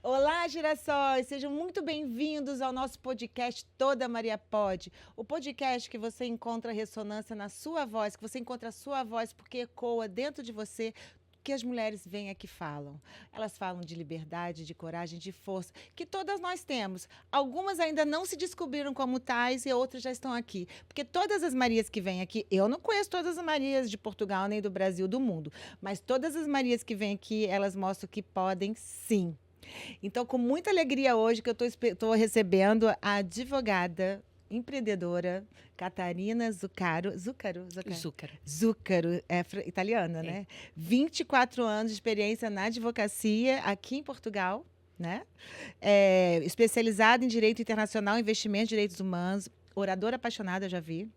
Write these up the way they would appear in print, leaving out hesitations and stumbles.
Olá, girassóis! Sejam muito bem-vindos ao nosso podcast Toda Maria Pode. O podcast que você encontra ressonância na sua voz, que você encontra a sua voz porque ecoa dentro de você que as mulheres vêm aqui e falam. Elas falam de liberdade, de coragem, de força, que todas nós temos. Algumas ainda não se descobriram como tais e outras já estão aqui. Porque todas as Marias que vêm aqui, eu não conheço todas as Marias de Portugal, nem do Brasil, do mundo, mas todas as Marias que vêm aqui, elas mostram que podem sim. Então, com muita alegria hoje que eu estou recebendo a advogada, empreendedora, Catarina Zuccaro. Zuccaro, italiana, né? 24 anos de experiência na advocacia aqui em Portugal, né? Especializada em Direito Internacional, Investimento e Direitos Humanos, oradora apaixonada, já vi.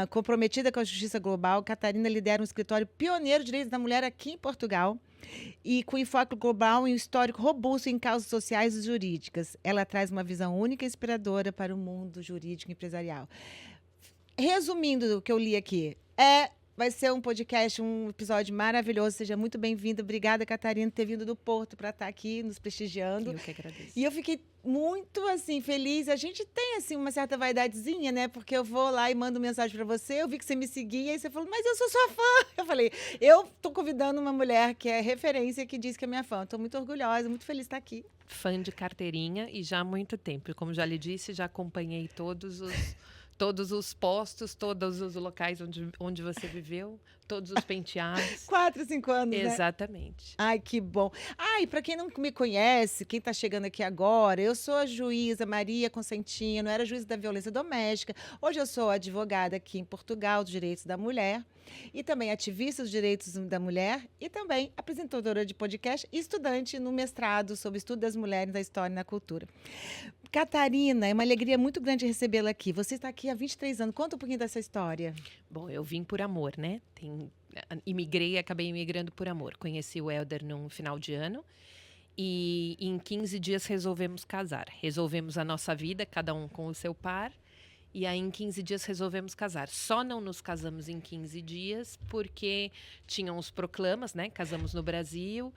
Comprometida com a justiça global, Catarina lidera um escritório pioneiro de direitos da mulher aqui em Portugal e com enfoque global e um histórico robusto em causas sociais e jurídicas. Ela traz uma visão única e inspiradora para o mundo jurídico e empresarial. Resumindo o que eu li aqui, vai ser um podcast, um episódio maravilhoso. Seja muito bem-vinda. Obrigada, Catarina, por ter vindo do Porto para estar aqui nos prestigiando. Eu que agradeço. E eu fiquei muito, assim, feliz. A gente tem, assim, uma certa vaidadezinha, né? Porque eu vou lá e mando mensagem para você. Eu vi que você me seguia e você falou, mas eu sou sua fã. Eu falei, eu tô convidando uma mulher que é referência, que diz que é minha fã. Estou muito orgulhosa, muito feliz de estar aqui. Fã de carteirinha e já há muito tempo. Como já lhe disse, já acompanhei todos os postos, todos os locais onde você viveu, todos os penteados. 4, 5 anos, né? Exatamente. Ai, que bom. Ai, para quem não me conhece, quem está chegando aqui agora, eu sou a juíza Maria Consentino, era juíza da violência doméstica. Hoje eu sou advogada aqui em Portugal dos direitos da mulher e também ativista dos direitos da mulher e também apresentadora de podcast e estudante no mestrado sobre estudo das mulheres na história e na cultura. Catarina, é uma alegria muito grande recebê-la aqui. Você está aqui há 23 anos. Conta um pouquinho dessa história. Bom, eu vim por amor, né? Acabei imigrando por amor. Conheci o Hélder num final de ano e em 15 dias resolvemos casar. Resolvemos a nossa vida, cada um com o seu par. E aí, em 15 dias, resolvemos casar. Só não nos casamos em 15 dias porque tinham os proclamas, né? Casamos no Brasil.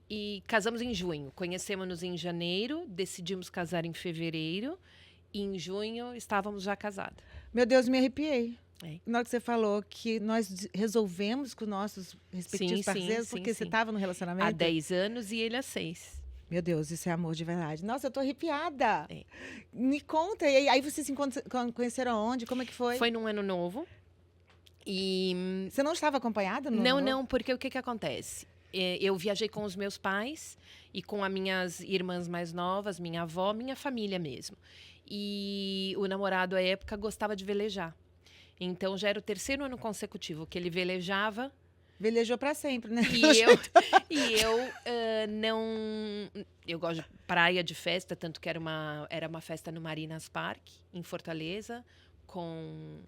E casamos em junho, conhecemos-nos em janeiro, decidimos casar em fevereiro e em junho estávamos já casados. Meu Deus, me arrepiei. Na hora que você falou que nós resolvemos com nossos respectivos parceiros, porque você estava no relacionamento? Há 10 anos e ele há 6. Meu Deus, isso é amor de verdade. Nossa, eu tô arrepiada. Me conta, e aí vocês se conheceram onde? Como é que foi? Foi num ano novo. E você não estava acompanhada no ano novo? Não, porque o que acontece? Eu viajei com os meus pais e com as minhas irmãs mais novas, minha avó, minha família mesmo. E o namorado, à época, gostava de velejar. Então, já era o 3º ano consecutivo que ele velejava. Velejou para sempre, né? Eu gosto de praia, de festa, tanto que era uma festa no Marinas Park, em Fortaleza, com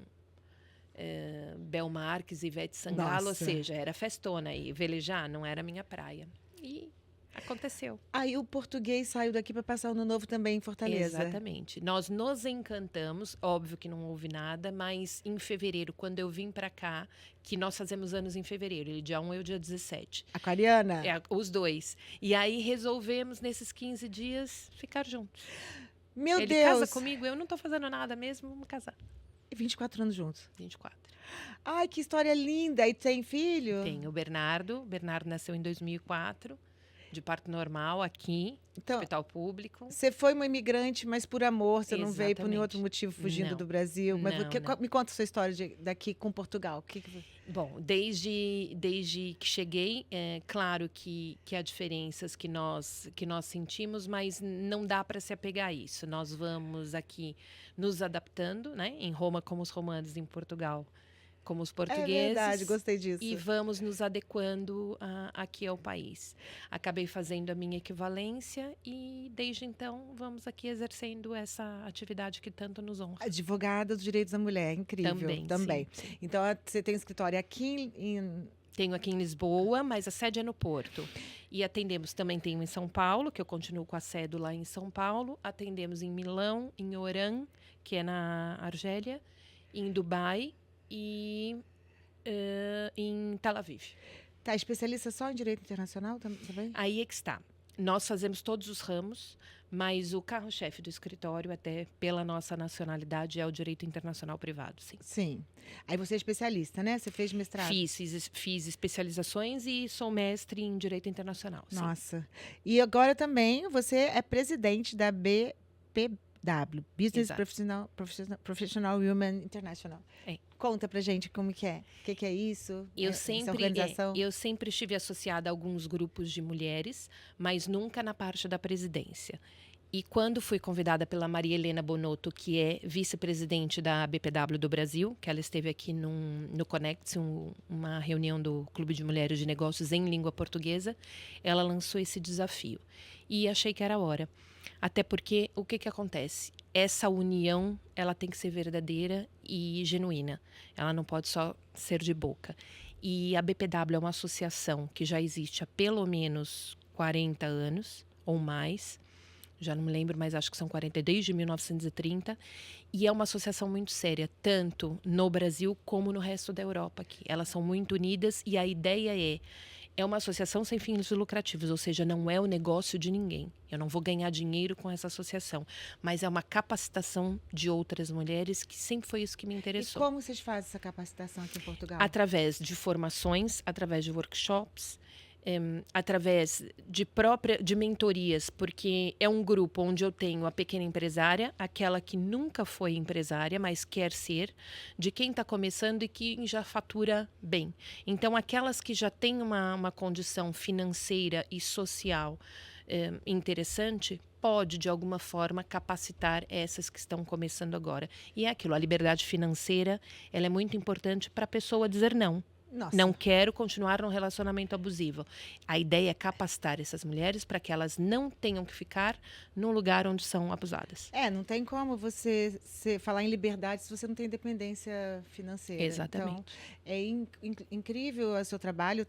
Bel Marques e Ivete Sangalo, ou seja, era festona e velejar não era minha praia. E aconteceu. Aí o português saiu daqui para passar o ano novo também em Fortaleza. Exatamente. Nós nos encantamos, óbvio que não houve nada, mas em fevereiro, quando eu vim para cá, que nós fazemos anos em fevereiro, ele dia 1 e eu dia 17. Aquariana? Os dois. E aí resolvemos, nesses 15 dias, ficar juntos. Meu Deus! Ele casa comigo, eu não tô fazendo nada mesmo, vamos casar. 24 anos juntos? 24. Ai, que história linda! E tem filho? Tenho o Bernardo. O Bernardo nasceu em 2004, de parto normal, aqui, hospital público. Você foi uma imigrante, mas por amor, você não veio por nenhum outro motivo fugindo não. do Brasil. Mas não. Me conta a sua história daqui com Portugal. Bom, desde que cheguei, é claro que há diferenças que nós sentimos, mas não dá para se apegar a isso. Nós vamos aqui nos adaptando, né? Em Roma, como os romanos, em Portugal, como os portugueses. É verdade, gostei disso. E vamos nos adequando aqui ao país. Acabei fazendo a minha equivalência e, desde então, vamos aqui exercendo essa atividade que tanto nos honra. Advogada dos direitos da mulher, incrível. Também. Sim. Então, você tem um escritório aqui em... Tenho aqui em Lisboa, mas a sede é no Porto. E atendemos, também tenho em São Paulo, que eu continuo com a sede lá em São Paulo. Atendemos em Milão, em Oran, que é na Argélia, em Dubai e em Tel Aviv. Tá, especialista só em direito internacional também? Aí é que está. Nós fazemos todos os ramos, mas o carro-chefe do escritório, até pela nossa nacionalidade, é o direito internacional privado, sim. Sim. Aí você é especialista, né? Você fez mestrado? Fiz especializações e sou mestre em direito internacional. Sim. Nossa. E agora também você é presidente da BPW, Business Professional Women International. É. Conta pra gente como que é. O que é isso? Essa organização? Eu sempre estive associada a alguns grupos de mulheres, mas nunca na parte da presidência. E quando fui convidada pela Maria Helena Bonotto, que é vice-presidente da BPW do Brasil, que ela esteve aqui no Connect, uma reunião do Clube de Mulheres de Negócios em língua portuguesa, ela lançou esse desafio. E achei que era a hora. Até porque, o que acontece? Essa união, ela tem que ser verdadeira e genuína. Ela não pode só ser de boca. E a BPW é uma associação que já existe há pelo menos 40 anos ou mais. Já não me lembro, mas acho que são 40, desde 1930. E é uma associação muito séria, tanto no Brasil como no resto da Europa aqui. Elas são muito unidas e a ideia é uma associação sem fins lucrativos, ou seja, não é o negócio de ninguém. Eu não vou ganhar dinheiro com essa associação, mas é uma capacitação de outras mulheres, que sempre foi isso que me interessou. E como vocês fazem essa capacitação aqui em Portugal? Através de formações, através de workshops, através de mentorias, porque é um grupo onde eu tenho a pequena empresária, aquela que nunca foi empresária, mas quer ser, de quem está começando e que já fatura bem. Então, aquelas que já têm uma condição financeira e social interessante, pode, de alguma forma, capacitar essas que estão começando agora. E é aquilo, a liberdade financeira, ela é muito importante para a pessoa dizer não. Nossa. Não quero continuar num relacionamento abusivo. A ideia é capacitar essas mulheres para que elas não tenham que ficar num lugar onde são abusadas. Não tem como você falar em liberdade se você não tem independência financeira. Exatamente. Então, é incrível o seu trabalho.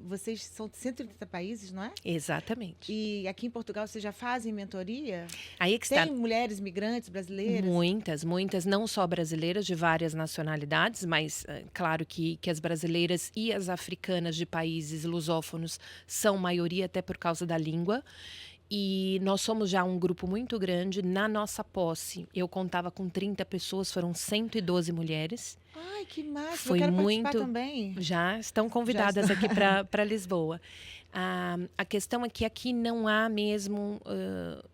Vocês são de 130 países, não é? Exatamente. E aqui em Portugal vocês já fazem mentoria? Aí é que está. Tem mulheres migrantes brasileiras? Muitas, não só brasileiras, de várias nacionalidades, mas claro que as brasileiras e as africanas de países lusófonos são maioria, até por causa da língua. E nós somos já um grupo muito grande. Na nossa posse, eu contava com 30 pessoas, foram 112 mulheres. Ai, que massa! Foi eu quero muito. Participar também. Já estão convidadas aqui para Lisboa. A questão é que aqui não há mesmo,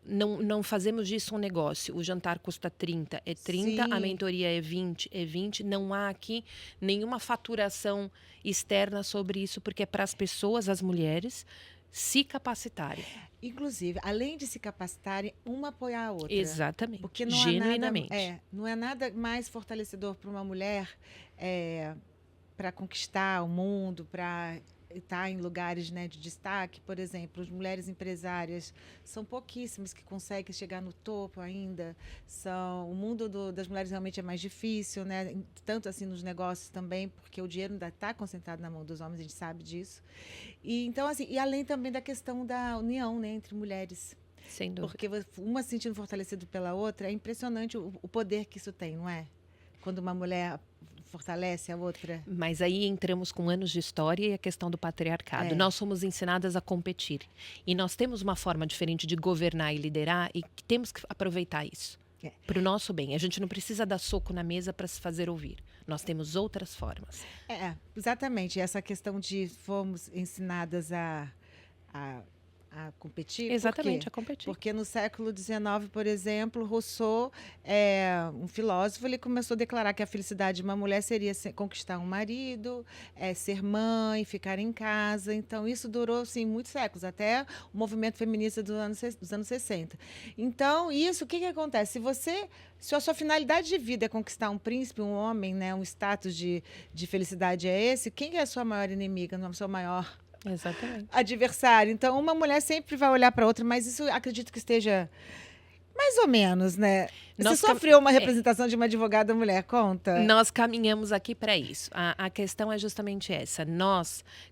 não fazemos disso um negócio. O jantar custa 30, é 30, Sim. A mentoria é 20. Não há aqui nenhuma faturação externa sobre isso, porque é para as pessoas, as mulheres, se capacitarem. Inclusive, além de se capacitarem, uma apoiar a outra. Exatamente, porque genuinamente. Não é nada mais fortalecedor para uma mulher para conquistar o mundo, para estar em lugares, né, de destaque. Por exemplo, as mulheres empresárias são pouquíssimas que conseguem chegar no topo ainda. O mundo das mulheres realmente é mais difícil, né? Tanto assim nos negócios também, porque o dinheiro ainda está concentrado na mão dos homens, a gente sabe disso. E então, assim, e além também da questão da união, né, entre mulheres. Sem dúvida. Porque uma se sentindo fortalecida pela outra, é impressionante o poder que isso tem, não é? Quando uma mulher fortalece a outra. Mas aí entramos com anos de história e a questão do patriarcado. Nós somos ensinadas a competir. E nós temos uma forma diferente de governar e liderar e que temos que aproveitar isso. Para o nosso bem. A gente não precisa dar soco na mesa para se fazer ouvir. Nós temos outras formas. Exatamente. Essa questão de fomos ensinadas a competir. Exatamente, a competir. Porque no século XIX, por exemplo, Rousseau, um filósofo, ele começou a declarar que a felicidade de uma mulher seria conquistar um marido, ser mãe, ficar em casa. Então, isso durou, sim, muitos séculos, até o movimento feminista dos anos 60. Então, isso, o que acontece? Se a sua finalidade de vida é conquistar um príncipe, um homem, né, um status de felicidade é esse, quem é a sua maior inimiga, não é a sua maior adversário? Então, uma mulher sempre vai olhar para outra, mas isso acredito que esteja Mais ou menos, né? Você Nós sofreu uma representação de uma advogada mulher, conta? Nós caminhamos aqui para isso. A questão é justamente essa.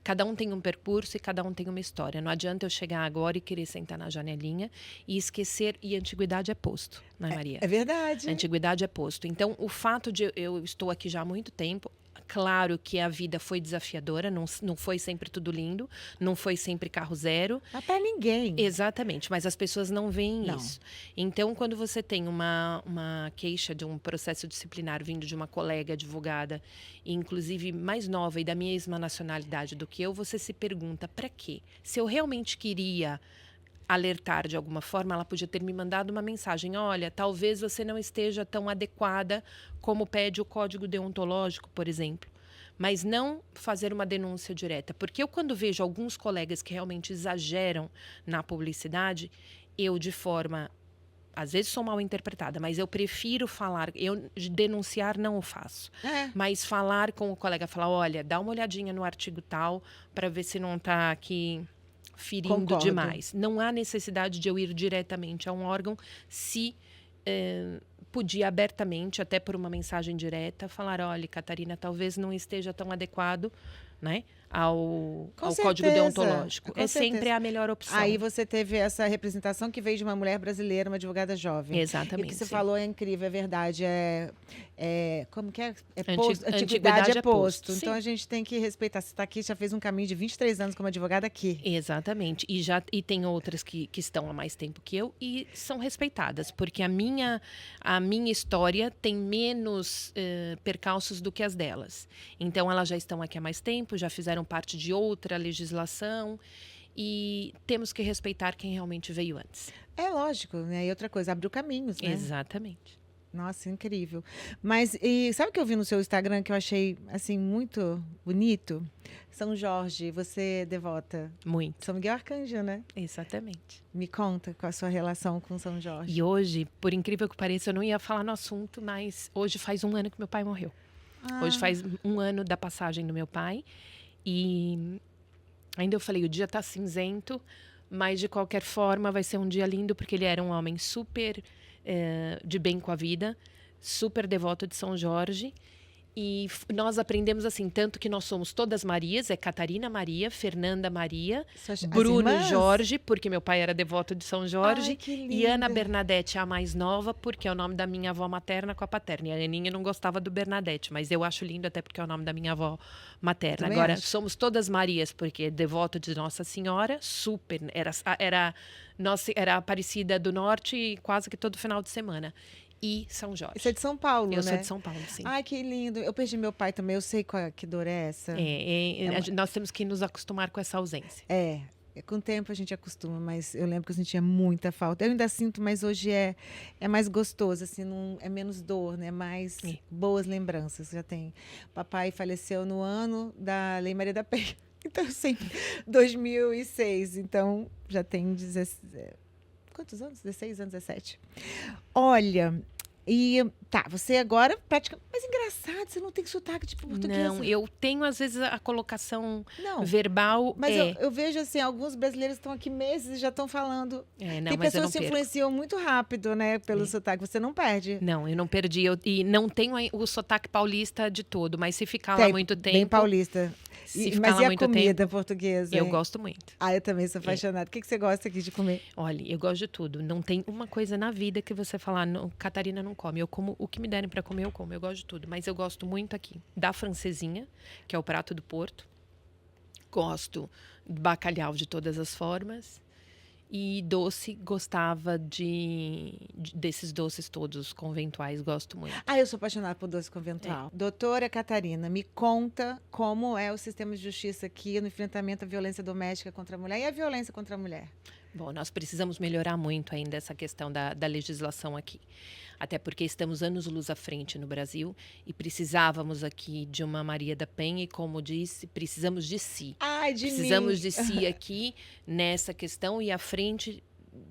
Cada um tem um percurso e cada um tem uma história. Não adianta eu chegar agora e querer sentar na janelinha e esquecer. E a antiguidade é posto, não é, Maria? É verdade. A antiguidade é posto. Então, o fato de eu estou aqui já há muito tempo. Claro que a vida foi desafiadora, não foi sempre tudo lindo, não foi sempre carro zero. Mas para ninguém. Exatamente, mas as pessoas não veem Não. isso. Então, quando você tem uma queixa de um processo disciplinar vindo de uma colega advogada, inclusive mais nova e da mesma nacionalidade do que eu, você se pergunta, para quê? Se eu realmente queria alertar de alguma forma, ela podia ter me mandado uma mensagem: olha, talvez você não esteja tão adequada como pede o código deontológico, por exemplo. Mas não fazer uma denúncia direta. Porque eu, quando vejo alguns colegas que realmente exageram na publicidade, eu, de forma, às vezes sou mal interpretada, mas eu prefiro falar, eu denunciar não o faço. Mas falar com o colega, falar, olha, dá uma olhadinha no artigo tal, para ver se não está aqui ferindo Concordo. demais. Não há necessidade de eu ir diretamente a um órgão se podia abertamente, até por uma mensagem direta, falar, olha, Catarina, talvez não esteja tão adequado, né, ao código deontológico. Com É certeza. sempre a melhor opção. Aí você teve essa representação que veio de uma mulher brasileira, uma advogada jovem. Exatamente. E o que você sim. falou é incrível, é verdade. Como que é? Antiguidade é posto. Então Sim. a gente tem que respeitar. Você está aqui, já fez um caminho de 23 anos como advogada aqui. Exatamente. E tem outras que estão há mais tempo que eu e são respeitadas, porque a minha história tem menos percalços do que as delas. Então, elas já estão aqui há mais tempo, já fizeram parte de outra legislação e temos que respeitar quem realmente veio antes. É lógico, né? E outra coisa, abriu caminhos, né? Exatamente. Nossa, incrível. Mas, e sabe o que eu vi no seu Instagram que eu achei, assim, muito bonito? São Jorge, você é devota. Muito. São Miguel Arcanjo, né? Exatamente. Me conta qual a sua relação com São Jorge. E hoje, por incrível que pareça, eu não ia falar no assunto, mas hoje faz 1 ano que meu pai morreu. Hoje faz 1 ano da passagem do meu pai. E ainda eu falei, o dia tá cinzento, mas de qualquer forma vai ser um dia lindo, porque ele era um homem super de bem com a vida, super devoto de São Jorge. E nós aprendemos assim, tanto que nós somos todas Marias, é Catarina Maria, Fernanda Maria, Bruno Jorge, porque meu pai era devoto de São Jorge, Ai, que e Ana linda. Bernadette, a mais nova, porque é o nome da minha avó materna com a paterna. E a Aninha não gostava do Bernadette, mas eu acho lindo até porque é o nome da minha avó materna. Também Agora, acho. somos todas Marias, porque é devoto de Nossa Senhora, super, era Aparecida do Norte quase que todo final de semana. E São Jorge. Você é de São Paulo, Eu né? sou de São Paulo, sim. Ai, que lindo. Eu perdi meu pai também, eu sei que dor é essa. Nós temos que nos acostumar com essa ausência. Com o tempo a gente acostuma, mas eu lembro que eu sentia muita falta. Eu ainda sinto, mas hoje é mais gostoso, assim, não, é menos dor, né? Mais boas lembranças. Já tem. Papai faleceu no ano da Lei Maria da Penha. Então, sempre, 2006. Então, já tem 16... Quantos anos? 16 anos, 17. Olha, você agora praticamente... Mas engraçado, você não tem sotaque de português. Não, eu tenho às vezes a colocação Não, verbal. mas eu vejo assim, alguns brasileiros estão aqui meses e já estão falando. Não, tem mas eu pessoas não que se perco. influenciam muito rápido, né, pelo sotaque. Você não perde. Não, eu não perdi. E não tenho o sotaque paulista de todo, mas se ficar lá muito tempo... Bem paulista. Se ficar Mas lá e a muito comida tempo, portuguesa? eu hein? gosto muito. Eu também sou apaixonada. O que você gosta aqui de comer? Olha, eu gosto de tudo. Não tem uma coisa na vida que você falar, não, Catarina não come. Eu como o que me derem para comer, eu como. Eu gosto de tudo. Mas eu gosto muito aqui da francesinha, que é o prato do Porto. Gosto de bacalhau de todas as formas. E doce, gostava desses doces todos conventuais, gosto muito. Eu sou apaixonada por doce conventual. Doutora Catarina, me conta como é o sistema de justiça aqui no enfrentamento à violência doméstica contra a mulher e a violência contra a mulher. Bom, nós precisamos melhorar muito ainda essa questão da legislação aqui. Até porque estamos anos-luz à frente no Brasil e precisávamos aqui de uma Maria da Penha e, como disse, precisamos de si. Ai, de Precisamos mim. de si aqui nessa questão e à frente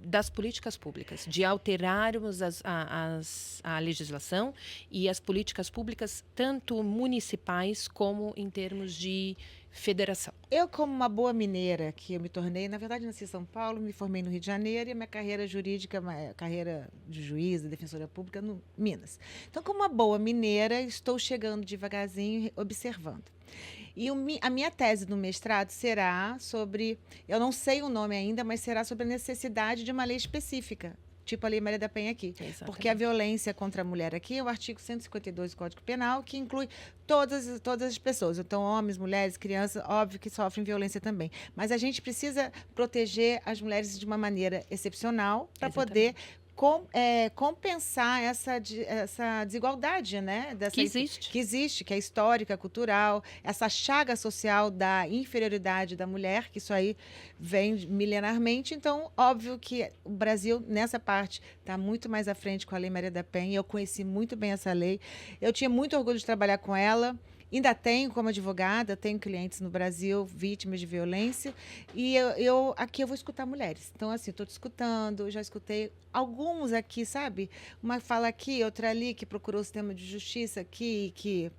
das políticas públicas, de alterarmos a legislação e as políticas públicas, tanto municipais como em termos de federação. Eu, como uma boa mineira, que eu me tornei, na verdade, nasci em São Paulo, me formei no Rio de Janeiro e a minha carreira jurídica, carreira de juíza, defensora pública, no Minas. Então, como uma boa mineira, estou chegando devagarzinho, observando. E a minha tese no mestrado será sobre, eu não sei o nome ainda, mas será sobre a necessidade de uma lei específica, tipo a Lei Maria da Penha aqui. Exatamente. Porque a violência contra a mulher aqui é o artigo 152 do Código Penal, que inclui todas as pessoas. Então, homens, mulheres, crianças, óbvio que sofrem violência também. Mas a gente precisa proteger as mulheres de uma maneira excepcional para poder compensar essa desigualdade, né? Que existe. Que existe, que é histórica, cultural, essa chaga social da inferioridade da mulher, que isso aí vem milenarmente. Então, óbvio que o Brasil, nessa parte, está muito mais à frente com a Lei Maria da Penha. Eu conheci muito bem essa lei. Eu tinha muito orgulho de trabalhar com ela. Ainda tenho como advogada, tenho clientes no Brasil, vítimas de violência, e aqui eu vou escutar mulheres. Então, assim, estou te escutando, já escutei alguns aqui, sabe? Uma fala aqui, outra ali, que procurou o sistema de justiça aqui, que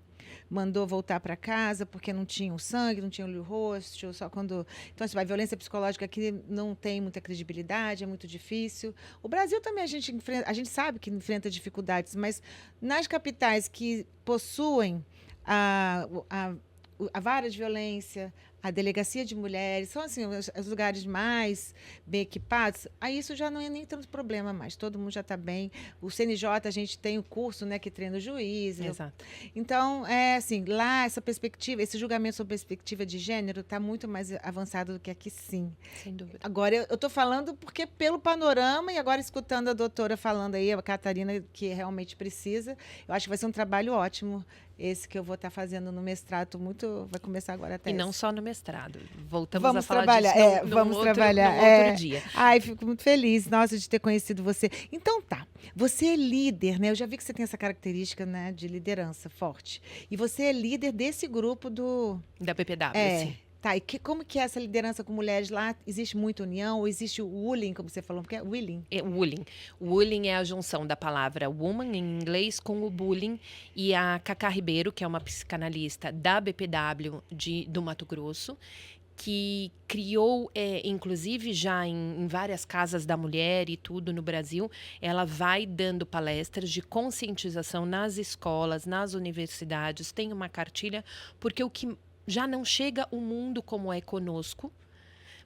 mandou voltar para casa porque não tinha o sangue, não tinha o rosto, só quando... Então, assim, a violência psicológica aqui não tem muita credibilidade, é muito difícil. O Brasil também a gente sabe que enfrenta dificuldades, mas nas capitais que possuem a vara de violência, a delegacia de mulheres, são assim, os lugares mais bem equipados, aí isso já não é nem tanto problema mais, todo mundo já está bem. O CNJ, a gente tem o curso, né, que treina o juiz. Exato. Então, assim, lá essa perspectiva, esse julgamento sobre perspectiva de gênero está muito mais avançado do que aqui, sim. Sem dúvida. Agora, eu estou falando porque pelo panorama, e agora escutando a doutora falando aí, a Catarina, que realmente precisa, eu acho que vai ser um trabalho ótimo esse que eu vou estar fazendo no mestrado, vai começar agora a tese. E não só no mestrado. Vamos a falar trabalhar, disso vamos trabalhar. Num outro dia. Ai, fico muito feliz, nossa, de ter conhecido você. Então tá, você é líder, né? Eu já vi que você tem essa característica, né, de liderança forte. E você é líder desse grupo da PPW, sim. Tá, e como que é essa liderança com mulheres lá? Existe muita união? Ou existe o wooing, como você falou? Porque é willing? Wooing. Wooing é a junção da palavra woman, em inglês, com o bullying. E a Cacá Ribeiro, que é uma psicanalista da BPW do Mato Grosso, que criou, inclusive já em várias casas da mulher e tudo no Brasil, ela vai dando palestras de conscientização nas escolas, nas universidades, tem uma cartilha, porque o que já não chega o mundo como é conosco,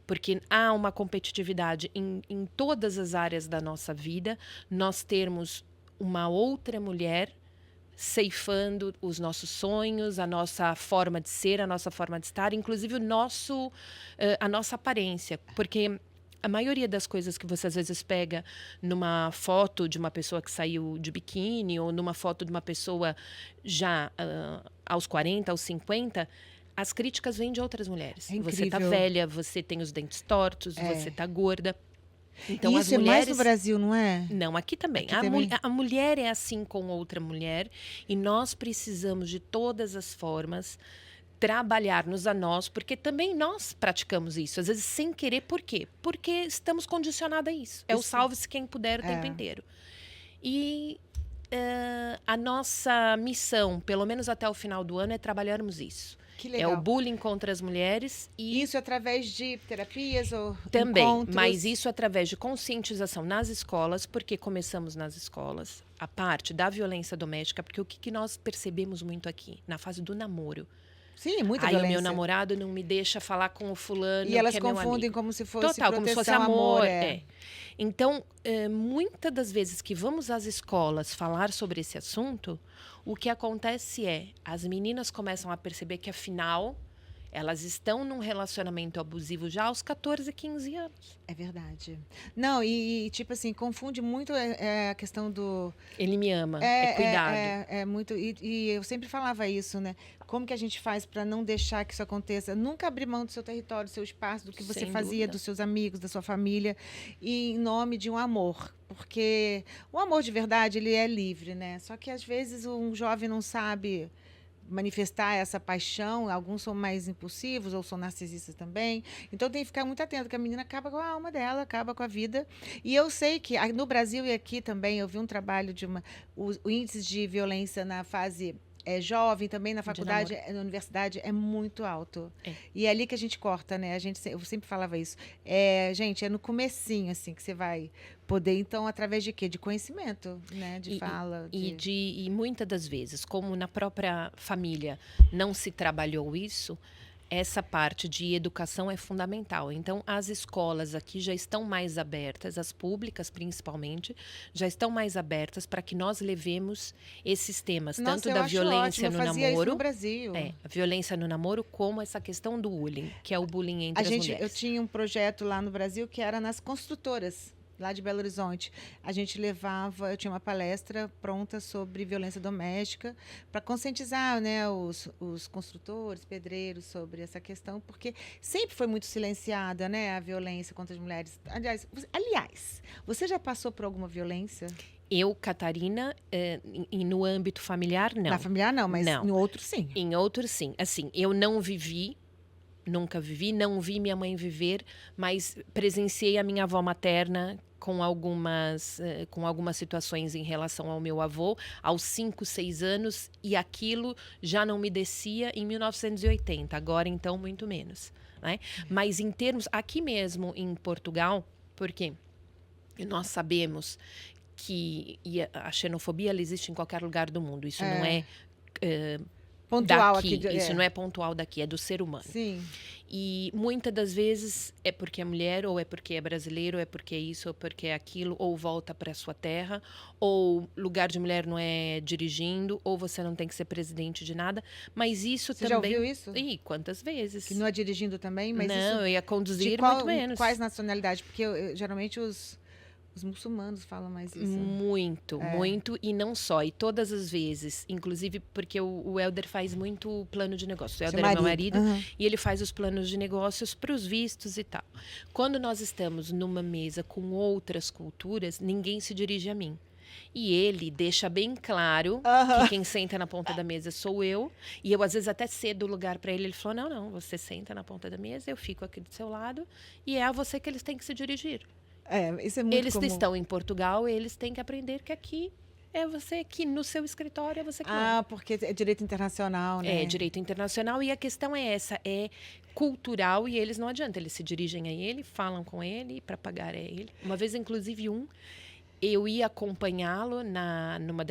porque há uma competitividade em todas as áreas da nossa vida, nós termos uma outra mulher ceifando os nossos sonhos, a nossa forma de ser, a nossa forma de estar, inclusive a nossa aparência, porque a maioria das coisas que você às vezes pega numa foto de uma pessoa que saiu de biquíni ou numa foto de uma pessoa já aos 40, aos 50, as críticas vêm de outras mulheres. Você tá velha, você tem os dentes tortos, você tá gorda. Então, isso as mulheres... é mais no Brasil, não é? Não, aqui também. A mulher é assim com outra mulher e nós precisamos de todas as formas trabalhar-nos a nós, porque também nós praticamos isso, às vezes sem querer. Por quê? Porque estamos condicionadas a isso. É o salve-se quem puder o tempo inteiro. E a nossa missão, pelo menos até o final do ano, é trabalharmos isso. Que legal. É o bullying contra as mulheres. E isso através de terapias ou também, encontros? mas isso através de conscientização nas escolas, porque começamos nas escolas, a parte da violência doméstica, porque o que nós percebemos muito aqui, na fase do namoro. Sim, muita violência. Aí o meu namorado não me deixa falar com o fulano, e elas que é meu confundem amigo. como se fosse total, como se fosse amor. É. Então, muitas das vezes que vamos às escolas falar sobre esse assunto, o que acontece as meninas começam a perceber que, afinal, elas estão num relacionamento abusivo já aos 14, 15 anos. É verdade. Não, e tipo assim, confunde muito a questão do... Ele me ama, cuidado. É muito... E eu sempre falava isso, né? Como que a gente faz para não deixar que isso aconteça? Nunca abrir mão do seu território, do seu espaço, do que você fazia, dos seus amigos, da sua família, e em nome de um amor. Porque o amor de verdade, ele é livre, né? Só que às vezes um jovem não sabe manifestar essa paixão, alguns são mais impulsivos ou são narcisistas também. Então tem que ficar muito atento, que a menina acaba com a alma dela, acaba com a vida. E eu sei que no Brasil e aqui também, eu vi um trabalho de o índice de violência na fase jovem, também na faculdade, na universidade, é muito alto. E é ali que a gente corta, né? Eu sempre falava isso. Gente, é no comecinho, assim, que você vai poder, então, através de quê? De conhecimento, né? De fala. E muitas das vezes, como na própria família não se trabalhou isso, essa parte de educação é fundamental. Então, as escolas aqui já estão mais abertas, as públicas principalmente, já estão mais abertas para que nós levemos esses temas, tanto da violência no namoro, no Brasil. A violência no namoro, como essa questão do bullying, que é o bullying entre as mulheres. Eu tinha um projeto lá no Brasil que era nas construtoras, lá de Belo Horizonte. A gente eu tinha uma palestra pronta sobre violência doméstica para conscientizar, né, os construtores, pedreiros sobre essa questão, porque sempre foi muito silenciada, né, a violência contra as mulheres. Aliás, você já passou por alguma violência? Eu, Catarina, e no âmbito familiar, não. Na familiar, não, mas em outro, sim. Em outro, sim. Assim, eu não vivi, nunca vivi, não vi minha mãe viver, mas presenciei a minha avó materna com algumas situações em relação ao meu avô, aos 5, 6 anos, e aquilo já não me descia em 1980, agora então muito menos, né? Mas em termos, aqui mesmo em Portugal, porque nós sabemos que a xenofobia ela existe em qualquer lugar do mundo, isso não é... pontual daqui, aqui. Isso não é pontual daqui, é do ser humano. Sim. E muitas das vezes é porque é mulher, ou é porque é brasileiro, ou é porque é isso, ou porque é aquilo, ou volta para sua terra, ou lugar de mulher não é dirigindo, ou você não tem que ser presidente de nada. Mas isso você também... já ouviu isso? Ih, quantas vezes? Que não é dirigindo também, mas não, isso... eu ia conduzir muito menos. Quais nacionalidades? Porque geralmente os muçulmanos falam mais isso. Muito, muito, e não só. E todas as vezes, inclusive porque o Helder faz muito plano de negócios. O Helder é meu marido, e ele faz os planos de negócios para os vistos e tal. Quando nós estamos numa mesa com outras culturas, ninguém se dirige a mim. E ele deixa bem claro que quem senta na ponta da mesa sou eu. E eu, às vezes, até cedo o lugar para ele. Ele falou, não, você senta na ponta da mesa, eu fico aqui do seu lado, e é a você que eles têm que se dirigir. Isso é muito Eles comum. estão em Portugal, eles têm que aprender que aqui é você, que no seu escritório é você que manda. Porque é direito internacional, né? É direito internacional, e a questão é essa, é cultural, e eles não adianta, eles se dirigem a ele, falam com ele, para pagar é ele. Uma vez, inclusive, eu ia acompanhá-lo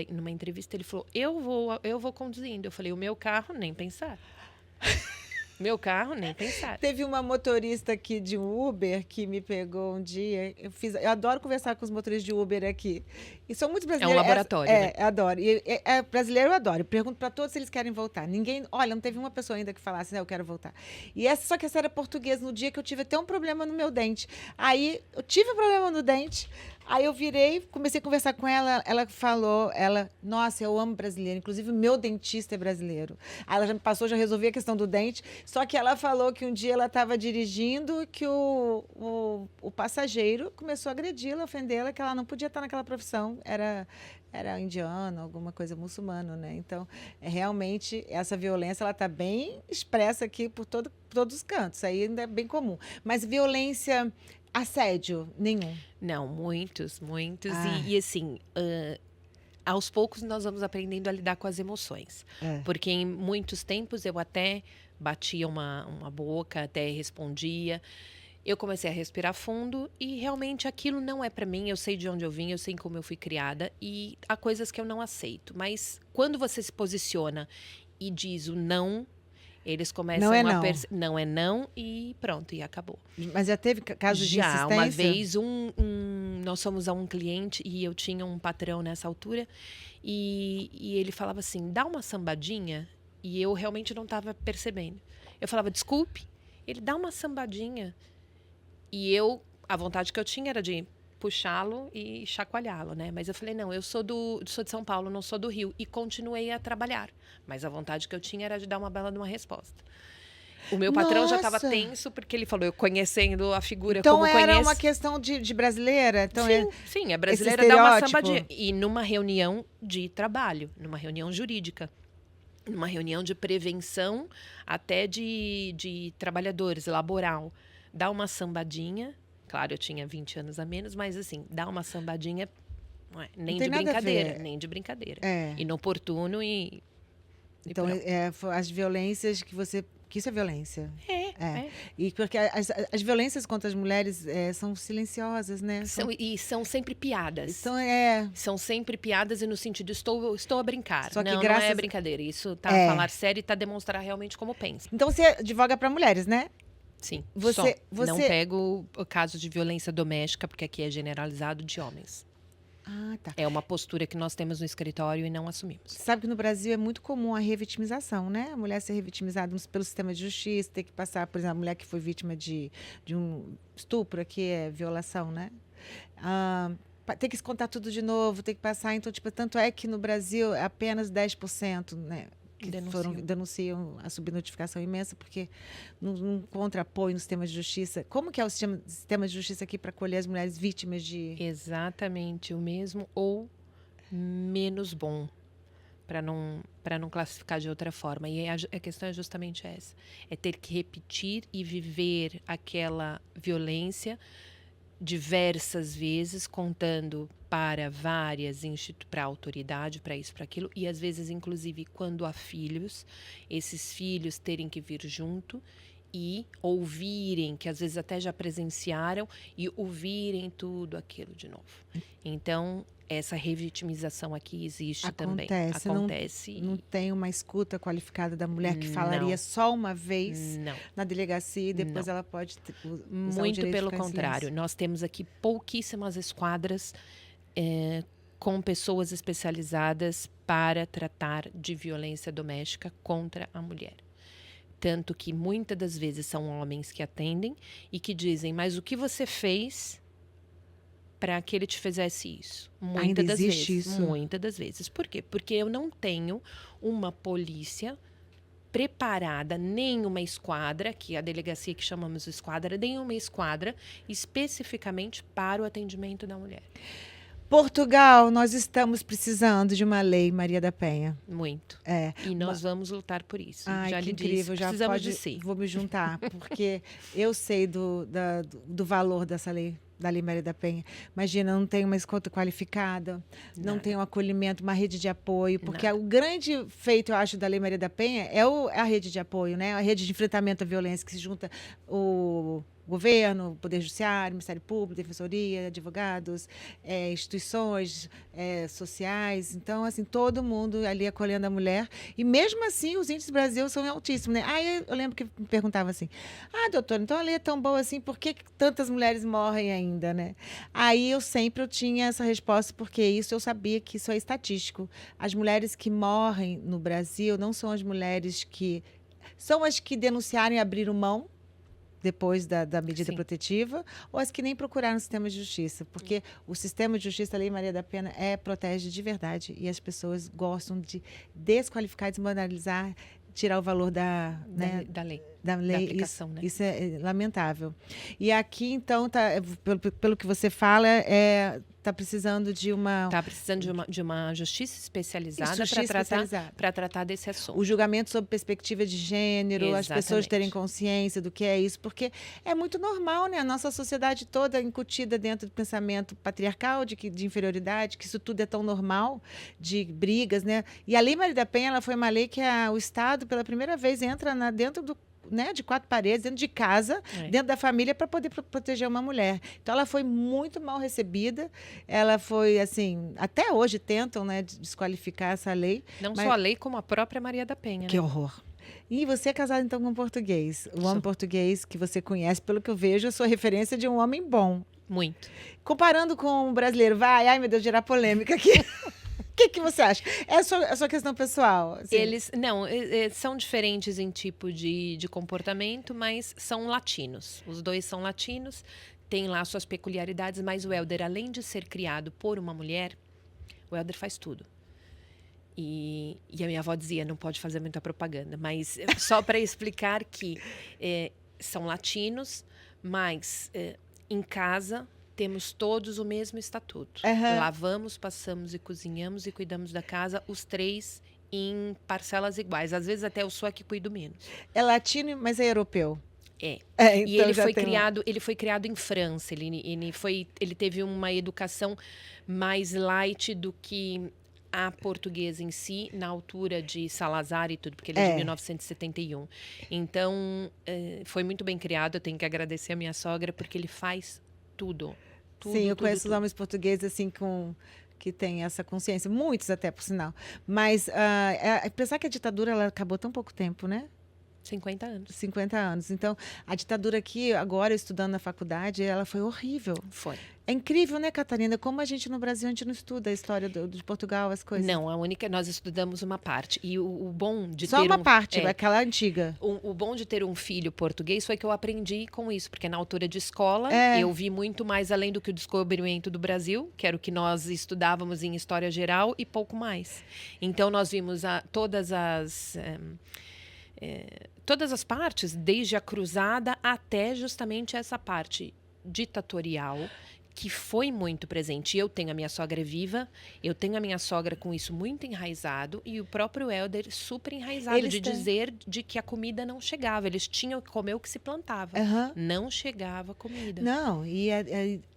numa entrevista, ele falou, eu vou conduzindo. Eu falei, o meu carro, nem pensar. Meu carro, nem pensar. Teve uma motorista aqui de um Uber que me pegou um dia. Eu adoro conversar com os motoristas de Uber aqui. E são muitos brasileiros. É um laboratório, né? Adoro. E brasileiro eu adoro. Eu pergunto para todos se eles querem voltar. Olha, não teve uma pessoa ainda que falasse, eu quero voltar. Só que essa era portuguesa no dia que eu tive até um problema no meu dente. Aí, eu tive um problema no dente. Aí eu virei, comecei a conversar com ela, ela falou, nossa, eu amo brasileiro, inclusive o meu dentista é brasileiro. Aí ela já me passou, já resolvi a questão do dente, só que ela falou que um dia ela estava dirigindo, que o passageiro começou a agredi-la, ofendê-la, que ela não podia estar naquela profissão, era indiano, alguma coisa muçulmano, né? Então, realmente, essa violência, ela está bem expressa aqui por todos os cantos, aí ainda é bem comum. Mas violência... Assédio? Nenhum? Não, muitos. E assim, aos poucos nós vamos aprendendo a lidar com as emoções. Porque em muitos tempos eu até batia uma boca, até respondia. Eu comecei a respirar fundo e realmente aquilo não é para mim. Eu sei de onde eu vim, eu sei como eu fui criada e há coisas que eu não aceito. Mas quando você se posiciona e diz o não... Eles começam não é não e pronto, e acabou. Mas já teve casos de insistência? Já, uma vez, nós fomos a um cliente e eu tinha um patrão nessa altura e ele falava assim, dá uma sambadinha, e eu realmente não estava percebendo. Eu falava, desculpe, ele dá uma sambadinha. E a vontade que eu tinha era de puxá-lo e chacoalhá-lo, né? Mas eu falei, não, eu sou de São Paulo, não sou do Rio. E continuei a trabalhar. Mas a vontade que eu tinha era de dar uma bela de uma resposta. O meu patrão já estava tenso, porque ele falou, eu conhecendo a figura como conheço... Então era uma questão de brasileira? Então sim, a brasileira dá uma sambadinha. E numa reunião de trabalho, numa reunião jurídica. numa reunião de prevenção até de trabalhadores, laboral. Dá uma sambadinha, claro, eu tinha 20 anos a menos, mas assim, dá uma sambadinha, não é, nem tem de nada a brincadeira, ver. nem de brincadeira. É. Inoportuno e Então, pronto. as violências que isso é violência. É. E porque as violências contra as mulheres são silenciosas, né? São sempre piadas. Então, São sempre piadas e no sentido, estou a brincar. Só que não graças- é brincadeira. Isso tá a falar sério e tá a demonstrar realmente como pensa. Então, você advoga para mulheres, né? Sim, Você- só. Não pego o caso de violência doméstica, porque aqui é generalizado de homens. Ah, tá. É uma postura que nós temos no escritório e não assumimos. Você sabe que no Brasil é muito comum a revitimização, né? A mulher ser revitimizada pelo sistema de justiça, ter que passar, por exemplo, a mulher que foi vítima de um estupro, aqui é violação, né? Tem que se contar tudo de novo, tem que passar. Então, tipo, tanto é que no Brasil é apenas 10%, né? Que denunciam a subnotificação imensa, porque não encontra apoio no sistema de justiça. Como que é o sistema de justiça aqui para acolher as mulheres vítimas de... Exatamente o mesmo ou menos bom, para não classificar de outra forma. E a questão é justamente essa. É ter que repetir e viver aquela violência diversas vezes, contando para várias para a autoridade, para isso, para aquilo, e às vezes, inclusive, quando há filhos, esses filhos terem que vir junto e ouvirem, que às vezes até já presenciaram, e ouvirem tudo aquilo de novo. Então, essa revitimização aqui existe também. Acontece. Não tem uma escuta qualificada da mulher que falaria só uma vez na delegacia e depois ela pode usar muito pelo contrário. Nós temos aqui pouquíssimas esquadras com pessoas especializadas para tratar de violência doméstica contra a mulher. Tanto que muitas das vezes são homens que atendem e que dizem, mas o que você fez para que ele te fizesse isso? Ainda existe isso? Muitas das vezes. Por quê? Porque eu não tenho uma polícia preparada, nem uma esquadra, que é a delegacia que chamamos de esquadra, nem uma esquadra especificamente para o atendimento da mulher. Portugal, nós estamos precisando de uma lei Maria da Penha. Muito. E nós vamos lutar por isso. Ai, já que lhe incrível. disse, precisamos de si. Vou me juntar, porque eu sei do valor dessa lei, da Lei Maria da Penha. Imagina, não tem uma escuta qualificada, não tem um acolhimento, uma rede de apoio, porque o grande feito, eu acho, da Lei Maria da Penha é a rede de apoio, né? A rede de enfrentamento à violência, que se junta o governo, o Poder Judiciário, Ministério Público, Defensoria, advogados, instituições sociais. Então, assim, todo mundo ali acolhendo a mulher. E mesmo assim, os índices do Brasil são altíssimos, né? Aí eu lembro que me perguntava assim, doutora, então a lei é tão boa assim, por que tantas mulheres morrem ainda, né? Aí eu tinha essa resposta, porque eu sabia que isso é estatístico. As mulheres que morrem no Brasil não são as mulheres que... São as que denunciaram e abriram mão depois da medida protetiva, ou as que nem procuraram o sistema de justiça, porque o sistema de justiça, a Lei Maria da Penha, protege de verdade, e as pessoas gostam de desqualificar, desmoralizar, tirar o valor da lei. Da aplicação, isso é lamentável. E aqui, então, pelo que você fala, está precisando de uma... Está precisando de uma justiça especializada para tratar desse assunto. O julgamento sob perspectiva de gênero, exatamente. As pessoas terem consciência do que é isso, porque é muito normal, né? A nossa sociedade toda incutida dentro do pensamento patriarcal, de inferioridade, que isso tudo é tão normal, de brigas, né? E a Lei Maria da Penha, ela foi uma lei que o Estado, pela primeira vez, entra dentro do... Né, de 4 paredes, dentro de casa, dentro da família, para poder proteger uma mulher. Então, ela foi muito mal recebida. Ela foi, assim, até hoje tentam, né, desqualificar essa lei. Não só a lei, como a própria Maria da Penha. Que horror. E você é casado, então, com um português. O homem português que você conhece, pelo que eu vejo, a sua referência de um homem bom. Muito. Comparando com o brasileiro, ai meu Deus, gerar polêmica aqui. O que você acha? É a sua questão pessoal? Assim. Eles são diferentes em tipo de comportamento, mas são latinos. Os dois são latinos, têm lá suas peculiaridades, mas o Hélder, além de ser criado por uma mulher, o Hélder faz tudo. E a minha avó dizia, não pode fazer muita propaganda, mas só para explicar que são latinos, mas em casa... Temos todos o mesmo estatuto. Lavamos, passamos e cozinhamos e cuidamos da casa, os 3 em parcelas iguais. Às vezes até eu sou a que cuido menos. É latino, mas é europeu. É. Então E ele já foi tem criado em França. Ele teve uma educação mais light do que a portuguesa em si, na altura de Salazar e tudo, porque ele é de 1971. Então, foi muito bem criado. Eu tenho que agradecer a minha sogra, porque ele faz tudo. Sim, eu conheço os homens portugueses assim que têm essa consciência, muitos até, por sinal. Mas pensar que a ditadura ela acabou tão pouco tempo, né? 50 anos. 50 anos. Então, a ditadura aqui, agora estudando na faculdade, ela foi horrível. Foi. É incrível, né, Catarina? Como a gente no Brasil, a gente não estuda a história de Portugal, as coisas. Não, nós estudamos uma parte. E o bom de Só ter uma parte, aquela antiga. O bom de ter um filho português foi que eu aprendi com isso, porque na altura de escola eu vi muito mais além do que o descobrimento do Brasil, que era o que nós estudávamos em História Geral, e pouco mais. Então, nós vimos todas as partes, desde a cruzada até justamente essa parte ditatorial, que foi muito presente. Eu tenho a minha sogra viva, eu tenho a minha sogra com isso muito enraizado, e o próprio Hélder super enraizado, dizer de que a comida não chegava. Eles tinham que comer o que se plantava. Não chegava comida. Não, e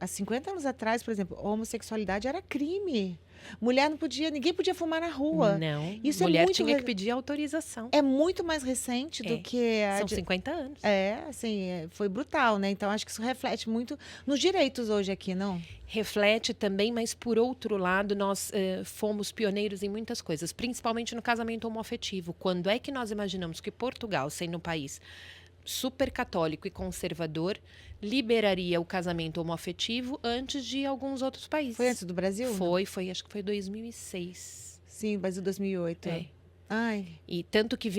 há 50 anos atrás, por exemplo, a homossexualidade era crime. Mulher não podia, ninguém podia fumar na rua. Não, isso mulher tinha que pedir autorização. É muito mais recente do que... São 50 anos. Foi brutal, né? Então, acho que isso reflete muito nos direitos hoje aqui, não? Reflete também, mas por outro lado, nós fomos pioneiros em muitas coisas, principalmente no casamento homoafetivo. Quando é que nós imaginamos que Portugal, sendo um país super católico e conservador, liberaria o casamento homoafetivo antes de alguns outros países? Foi antes do Brasil? Foi, acho que foi 2006. Sim, Brasil 2008. Ai. E tanto que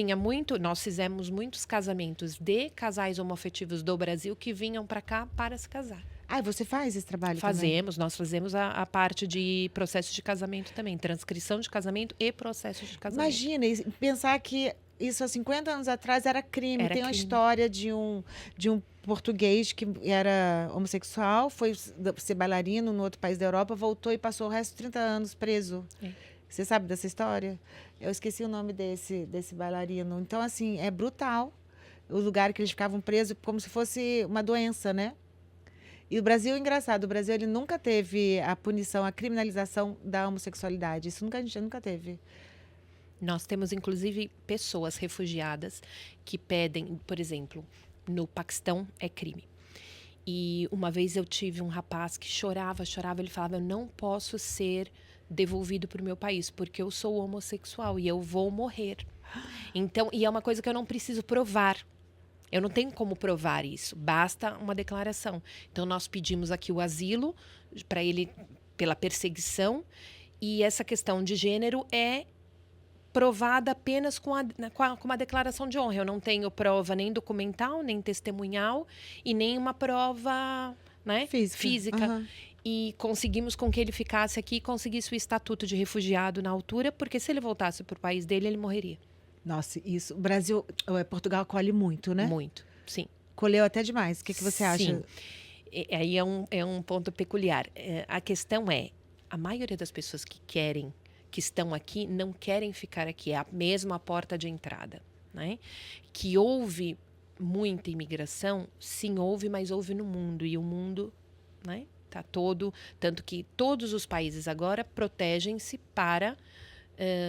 nós fizemos muitos casamentos de casais homoafetivos do Brasil que vinham para cá para se casar. Você faz esse trabalho Fazemos, nós fazemos a parte de processo de casamento também, transcrição de casamento e processo de casamento. Imagina, pensar que isso há 50 anos atrás era crime. Tem uma história de um português que era homossexual, foi ser bailarino no outro país da Europa, voltou e passou o resto de 30 anos preso. Você sabe dessa história? Eu esqueci o nome desse bailarino. Então, assim, é brutal o lugar que eles ficavam presos, como se fosse uma doença, né? E o Brasil, engraçado, o Brasil ele nunca teve a punição, a criminalização da homossexualidade. Isso a gente nunca teve. Nós temos, inclusive, pessoas refugiadas que pedem, por exemplo, no Paquistão é crime. E uma vez eu tive um rapaz que chorava, ele falava, eu não posso ser devolvido para o meu país, porque eu sou homossexual e eu vou morrer. Então, e é uma coisa que eu não preciso provar. Eu não tenho como provar isso, basta uma declaração. Então, nós pedimos aqui o asilo para ele, pela perseguição, e essa questão de gênero é provada apenas com uma declaração de honra. Eu não tenho prova nem documental, nem testemunhal, e nem uma prova, né, física. E conseguimos com que ele ficasse aqui e conseguisse o estatuto de refugiado na altura, porque se ele voltasse para o país dele, ele morreria. Nossa, isso. O Brasil, Portugal acolhe muito, né? Muito, sim. Colheu até demais. O que você acha? Sim. Aí é um ponto peculiar. A questão é, a maioria das pessoas que estão aqui, não querem ficar aqui. É a mesma porta de entrada, né? Que houve muita imigração, sim, houve, mas houve no mundo. E o mundo, né, tá todo... Tanto que todos os países agora protegem-se para...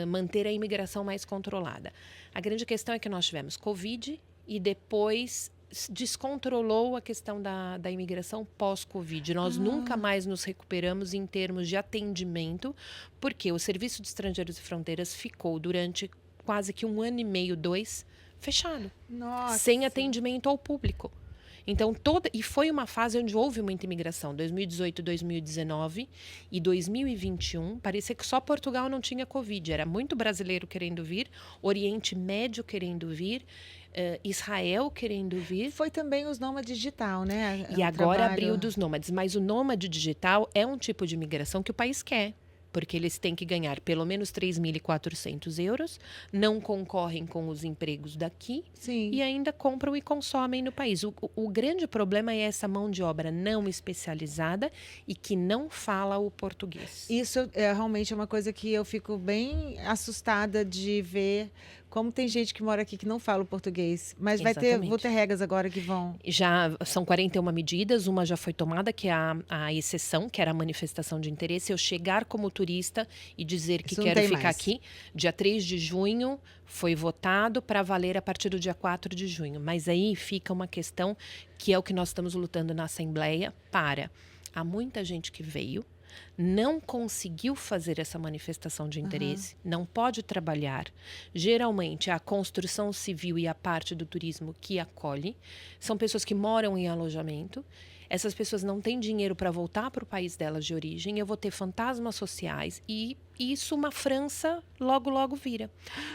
manter a imigração mais controlada. A grande questão é que nós tivemos Covid e depois descontrolou a questão da imigração pós-Covid. Nós nunca mais nos recuperamos em termos de atendimento, porque o Serviço de Estrangeiros e Fronteiras ficou durante quase que 1 ano e meio, 2, fechado. Nossa. Sem atendimento ao público. Então, e foi uma fase onde houve muita imigração, 2018, 2019 e 2021. Parecia que só Portugal não tinha Covid. Era muito brasileiro querendo vir, Oriente Médio querendo vir, Israel querendo vir. Foi também os nômades digital, né? E agora abriu dos nômades. Mas o nômade digital é um tipo de imigração que o país quer. porque eles têm que ganhar pelo menos 3.400 euros, não concorrem com os empregos daqui Sim. e ainda compram e consomem no país. O grande problema é essa mão de obra não especializada e que não fala o português. Isso é realmente uma coisa que eu fico bem assustada de ver como tem gente que mora aqui que não fala o português. Mas vou ter regras agora que vão. Já são 41 medidas, uma já foi tomada, que é a exceção, que era a manifestação de interesse. Eu chegar como turista e dizer que quero ficar aqui. Dia 3 de junho foi votado para valer a partir do dia 4 de junho. Mas aí fica uma questão que é o que nós estamos lutando na Assembleia para. Há muita gente que veio, não conseguiu fazer essa manifestação de interesse, não pode trabalhar. Geralmente, é a construção civil e a parte do turismo que acolhe. São pessoas que moram em alojamento. Essas pessoas não têm dinheiro para voltar para o país delas de origem. Eu vou ter fantasmas sociais e isso uma França logo, logo vira.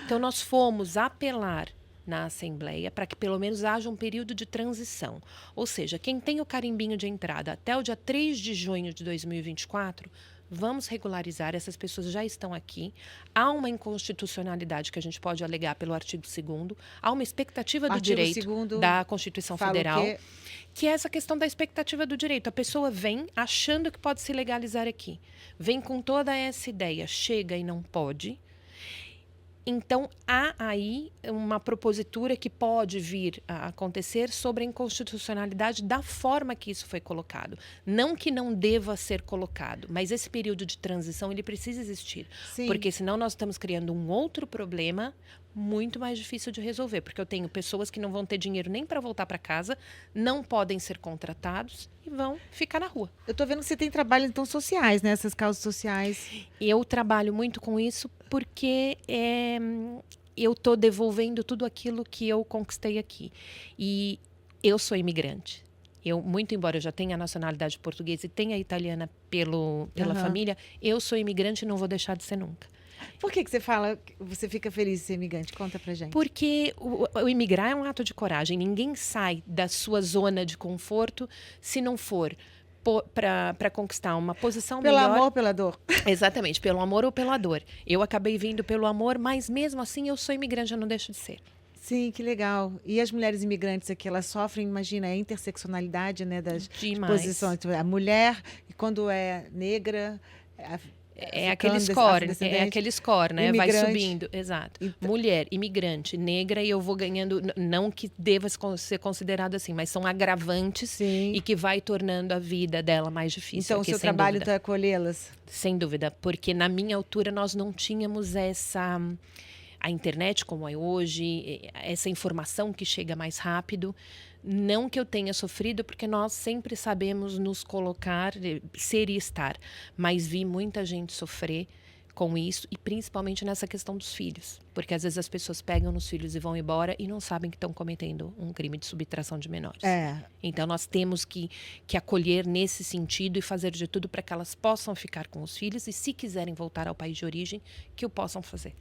Então, nós fomos apelar na Assembleia para que pelo menos haja um período de transição. Ou seja, quem tem o carimbinho de entrada até o dia 3 de junho de 2024, vamos regularizar, essas pessoas já estão aqui. Há uma inconstitucionalidade que a gente pode alegar pelo artigo 2º, há uma expectativa do direito da Constituição Federal, que é essa questão da expectativa do direito. A pessoa vem achando que pode se legalizar aqui, vem com toda essa ideia, chega e não pode. Então, há aí uma propositura que pode vir a acontecer sobre a inconstitucionalidade da forma que isso foi colocado. Não que não deva ser colocado, mas esse período de transição ele precisa existir. Sim. Porque senão nós estamos criando um outro problema muito mais difícil de resolver. Porque eu tenho pessoas que não vão ter dinheiro nem para voltar para casa, não podem ser contratados e vão ficar na rua. Eu estou vendo que você tem trabalho, então, sociais, né? Essas causas sociais. Eu trabalho muito com isso porque eu estou devolvendo tudo aquilo que eu conquistei aqui. E eu sou imigrante. Muito embora eu já tenha a nacionalidade portuguesa e tenha a italiana pela família, eu sou imigrante e não vou deixar de ser nunca. Por que você fica feliz de ser imigrante? Conta pra gente. Porque o imigrar é um ato de coragem. Ninguém sai da sua zona de conforto se não for para conquistar uma posição melhor. Pelo amor ou pela dor? Exatamente, pelo amor ou pela dor. Eu acabei vindo pelo amor, mas mesmo assim eu sou imigrante, eu não deixo de ser. Sim, que legal. E as mulheres imigrantes aqui, elas sofrem, imagina, a interseccionalidade, né, das posições. A mulher, quando é negra... É aquele score, né? Vai subindo, exato. Mulher, imigrante, negra, e eu vou ganhando, não que deva ser considerado assim, mas são agravantes. Sim. E que vai tornando a vida dela mais difícil. Então, aqui, o seu trabalho é acolhê-las? Sem dúvida, porque na minha altura nós não tínhamos a internet como é hoje, essa informação que chega mais rápido. Não que eu tenha sofrido, porque nós sempre sabemos nos colocar, ser e estar. Mas vi muita gente sofrer com isso, e principalmente nessa questão dos filhos. Porque às vezes as pessoas pegam nos filhos e vão embora e não sabem que estão cometendo um crime de subtração de menores. Então nós temos que acolher nesse sentido e fazer de tudo para que elas possam ficar com os filhos e, se quiserem voltar ao país de origem, que o possam fazer.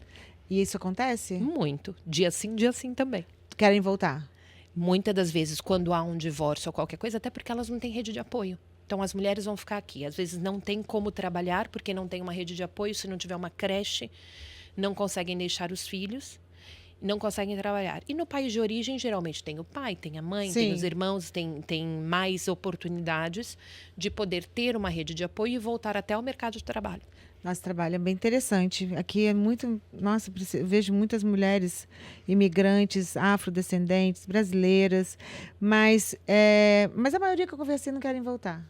E isso acontece? Muito. Dia sim também. Querem voltar? Muitas das vezes, quando há um divórcio ou qualquer coisa, até porque elas não têm rede de apoio. Então, as mulheres vão ficar aqui. Às vezes, não tem como trabalhar, porque não tem uma rede de apoio. Se não tiver uma creche, não conseguem deixar os filhos, não conseguem trabalhar. E no país de origem, geralmente, tem o pai, tem a mãe, tem os irmãos, tem mais oportunidades de poder ter uma rede de apoio e voltar até ao mercado de trabalho. Nosso trabalho é bem interessante. Aqui é muito... Nossa, eu vejo muitas mulheres imigrantes, afrodescendentes, brasileiras, mas a maioria que eu conversei não querem voltar.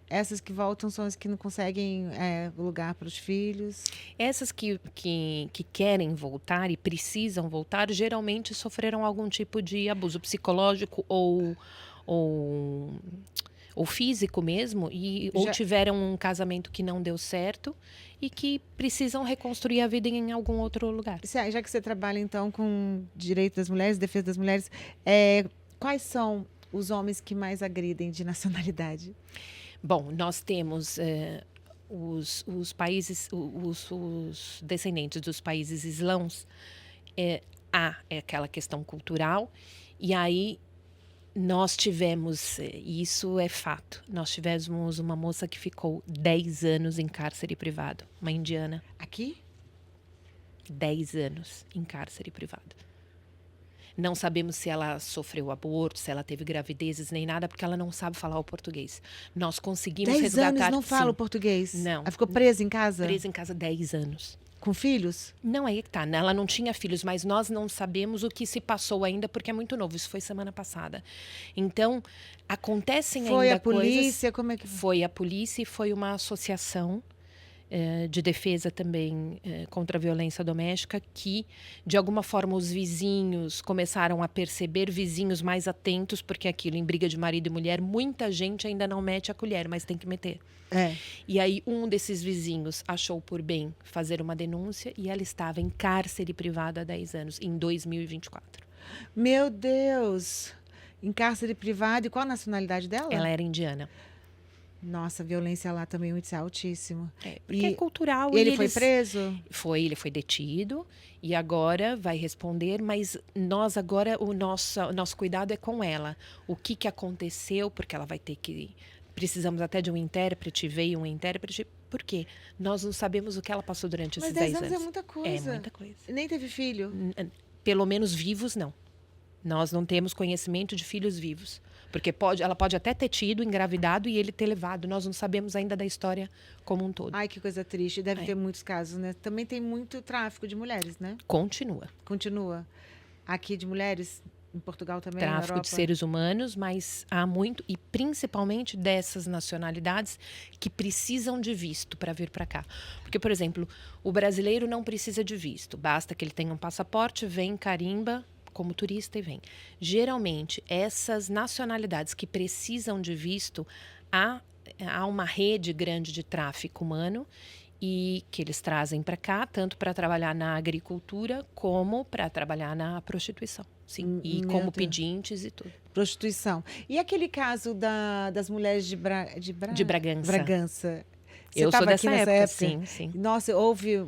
Essas que voltam são as que não conseguem lugar para os filhos. Essas que querem voltar e precisam voltar, geralmente sofreram algum tipo de abuso psicológico ou físico mesmo, ou tiveram um casamento que não deu certo e que precisam reconstruir a vida em algum outro lugar. Já que você trabalha, então, com direito das mulheres, defesa das mulheres, quais são os homens que mais agridem de nacionalidade? Bom, nós temos os países, os descendentes dos países islãos, há aquela questão cultural, e aí Nós tivemos, isso é fato, nós tivemos uma moça que ficou 10 anos em cárcere privado, uma indiana, Aqui? 10 anos em cárcere privado. Não sabemos se ela sofreu aborto, se ela teve gravidezes, nem nada, porque ela não sabe falar o português. Nós conseguimos 10 resgatar... anos não fala o sim, português? Não. Ela ficou presa em casa? presa em casa 10 anos. Com filhos? Não, aí que tá, né? Ela não tinha filhos, mas nós não sabemos o que se passou ainda, porque é muito novo, isso foi semana passada. Então, acontecem Foi ainda a polícia? Como é que... Foi a polícia e foi uma associação de defesa também contra a violência doméstica que, de alguma forma, os vizinhos começaram a perceber, vizinhos mais atentos, porque aquilo, em briga de marido e mulher, muita gente ainda não mete a colher, mas tem que meter. É. E aí um desses vizinhos achou por bem fazer uma denúncia e ela estava em cárcere privado há 10 anos, em 2024. Meu Deus! Em cárcere privado. E qual a nacionalidade dela? Ela era indiana. Nossa, a violência lá também é altíssima. Porque é cultural. E ele foi preso? Ele foi detido e agora vai responder, mas nós agora, o nosso cuidado é com ela. O que aconteceu, porque ela vai ter que... Precisamos até de um intérprete, veio um intérprete. Por quê? Nós não sabemos o que ela passou durante esses 10 anos. Mas 10 anos é muita coisa. É muita coisa. Nem teve filho? Pelo menos vivos, não. Nós não temos conhecimento de filhos vivos. Porque ela pode até ter tido, engravidado e ele ter levado. Nós não sabemos ainda da história como um todo. Ai, que coisa triste. Deve ter muitos casos, né? Também tem muito tráfico de mulheres, né? Continua. Continua. Aqui de mulheres, em Portugal também, Tráfico na Europa. de seres humanos, mas há muito, e principalmente dessas nacionalidades que precisam de visto para vir para cá. Porque, por exemplo, o brasileiro não precisa de visto. Basta que ele tenha um passaporte, vem, carimba como turista e vem. Geralmente, essas nacionalidades que precisam de visto, há uma rede grande de tráfico humano e que eles trazem para cá, tanto para trabalhar na agricultura como para trabalhar na prostituição. Sim, e como pedintes e tudo. Prostituição. E aquele caso das mulheres de Bragança. Bragança. Você Eu sou estava dessa aqui nessa época, sim. Nossa,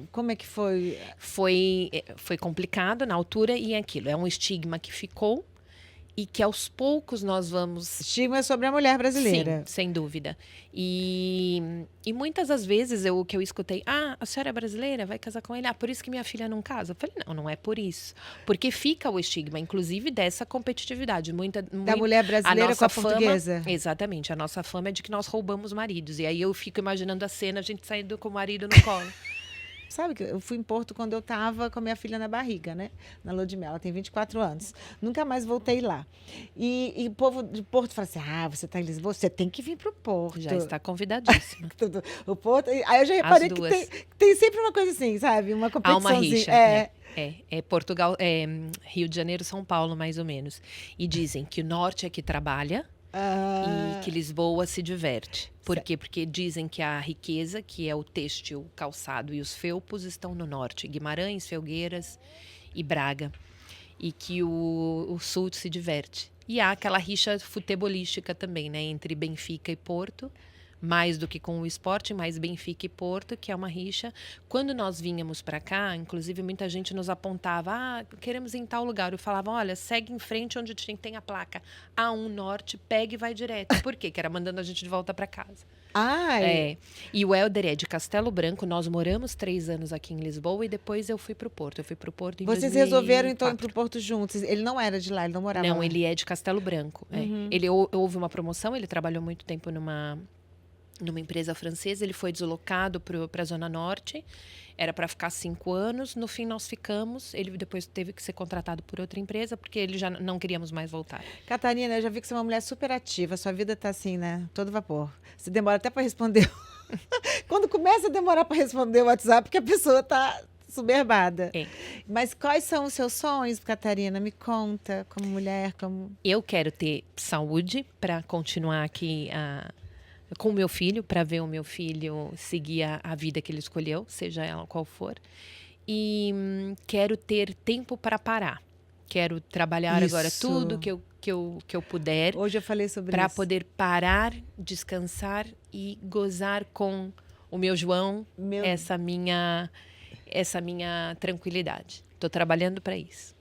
como é que foi? Foi complicado na altura e aquilo. É um estigma que ficou e que aos poucos nós vamos... Estigma sobre a mulher brasileira. Sim, sem dúvida. E muitas das vezes o que eu escutei, a senhora é brasileira, vai casar com ele? Por isso que minha filha não casa? Eu falei, não é por isso. Porque fica o estigma, inclusive, dessa competitividade. Da mulher brasileira com a portuguesa. Exatamente. A nossa fama é de que nós roubamos maridos. E aí eu fico imaginando a cena, a gente saindo com o marido no colo. Sabe que eu fui em Porto quando eu estava com a minha filha na barriga, né? Na lua de mel, ela tem 24 anos. Nunca mais voltei lá. E o povo de Porto fala assim, você está em Lisboa, você tem que vir para o Porto. Já está convidadíssima. O Porto, aí eu já reparei que tem sempre uma coisa assim, sabe? Uma competiçãozinha. Há uma rixa, É Portugal, Rio de Janeiro, São Paulo, mais ou menos. E dizem que o norte é que trabalha, e que Lisboa se diverte. Por quê? Porque dizem que a riqueza, que é o têxtil, o calçado e os felpos, estão no norte. Guimarães, Felgueiras e Braga. E que o sul se diverte. E há aquela rixa futebolística também, né? Entre Benfica e Porto. Mais do que com o esporte, mais Benfica e Porto, que é uma rixa. Quando nós vínhamos para cá, inclusive muita gente nos apontava, queremos ir em tal lugar. Eu falava, olha, segue em frente onde tem a placa A1 Norte, pega e vai direto. Por quê? Que era mandando a gente de volta para casa. E o Helder é de Castelo Branco. Nós moramos 3 anos aqui em Lisboa e depois eu fui para o Porto. Eu fui para o Porto em 2004. Vocês resolveram, então, ir para o Porto juntos? Ele não era de lá, ele não morava lá? Não, ele é de Castelo Branco. Ele houve uma promoção, ele trabalhou muito tempo numa empresa francesa, ele foi deslocado para a Zona Norte, era para ficar 5 anos, no fim nós ficamos, ele depois teve que ser contratado por outra empresa, porque ele já não queríamos mais voltar. Catarina, eu já vi que você é uma mulher super ativa, sua vida tá assim, né, todo vapor. Você demora até para responder. Quando começa a demorar para responder o WhatsApp, porque a pessoa tá soberbada. Mas quais são os seus sonhos, Catarina? Me conta, como mulher, como... Eu quero ter saúde para continuar aqui com o meu filho, para ver o meu filho seguir a vida que ele escolheu, seja ela qual for. E quero ter tempo para parar. Quero trabalhar agora tudo que eu puder. Hoje eu falei sobre isso. Para poder parar, descansar e gozar com o meu João essa minha tranquilidade. Estou trabalhando para isso.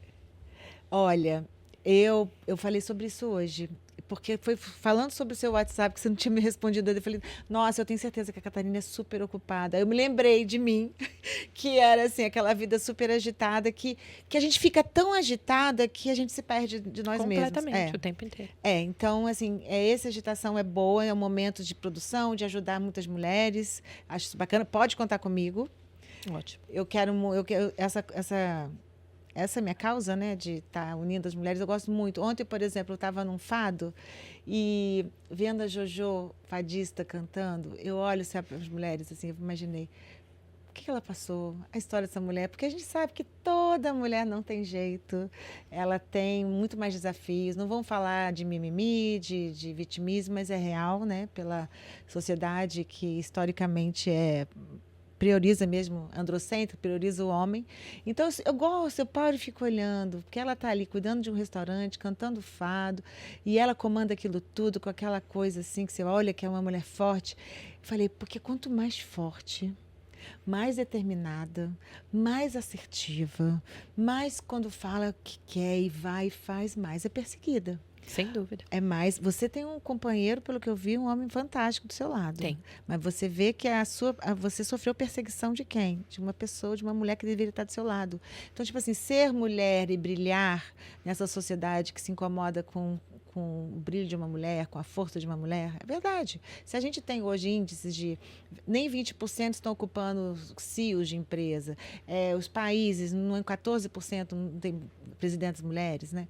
Olha, Eu falei sobre isso hoje, porque foi falando sobre o seu WhatsApp que você não tinha me respondido. Eu falei, nossa, eu tenho certeza que a Catarina é super ocupada. Eu me lembrei de mim, que era assim, aquela vida super agitada, que a gente fica tão agitada que a gente se perde de nós mesmos. Completamente, o tempo inteiro. Então, assim, essa agitação é boa, é um momento de produção, de ajudar muitas mulheres. Acho isso bacana. Pode contar comigo. Ótimo. Eu quero essa minha causa, né, de estar unindo as mulheres, eu gosto muito. Ontem, por exemplo, eu estava num fado e vendo a Jojo fadista cantando, eu olho para as mulheres assim, eu imaginei o que ela passou, a história dessa mulher, porque a gente sabe que toda mulher não tem jeito, ela tem muito mais desafios. Não vamos falar de mimimi, de vitimismo, mas é real, né, pela sociedade que historicamente prioriza mesmo, androcêntrico, prioriza o homem. Então, eu gosto, eu paro e fico olhando, porque ela está ali cuidando de um restaurante, cantando fado, e ela comanda aquilo tudo com aquela coisa assim, que você olha que é uma mulher forte. Falei, porque quanto mais forte, mais determinada, mais assertiva, mais quando fala o que quer e vai e faz, mais é perseguida. Sem dúvida. É mais. Você tem um companheiro, pelo que eu vi, um homem fantástico do seu lado. Tem. Mas você vê que você sofreu perseguição de quem? De uma pessoa, de uma mulher que deveria estar do seu lado. Então, tipo assim, ser mulher e brilhar nessa sociedade que se incomoda com o brilho de uma mulher, com a força de uma mulher, é verdade. Se a gente tem hoje índices de nem 20% estão ocupando CEOs de empresa, os países, não é 14% não tem presidentes mulheres, né?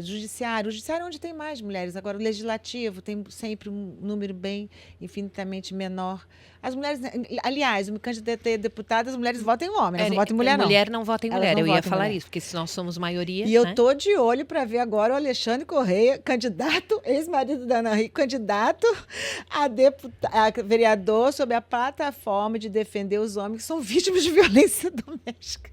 Judiciário é onde tem mais mulheres. Agora, o legislativo tem sempre um número bem infinitamente menor. As mulheres, aliás, eu me candidatei a deputada, as mulheres votam em homem, elas não votam em mulher, não. Mulher não vota em mulher, eu ia falar mulher. isso, porque se nós somos maioria, e eu tô de olho para ver agora o Alexandre Correia, candidato, ex-marido da Ana Hickman, candidato a vereador sob a plataforma de defender os homens que são vítimas de violência doméstica.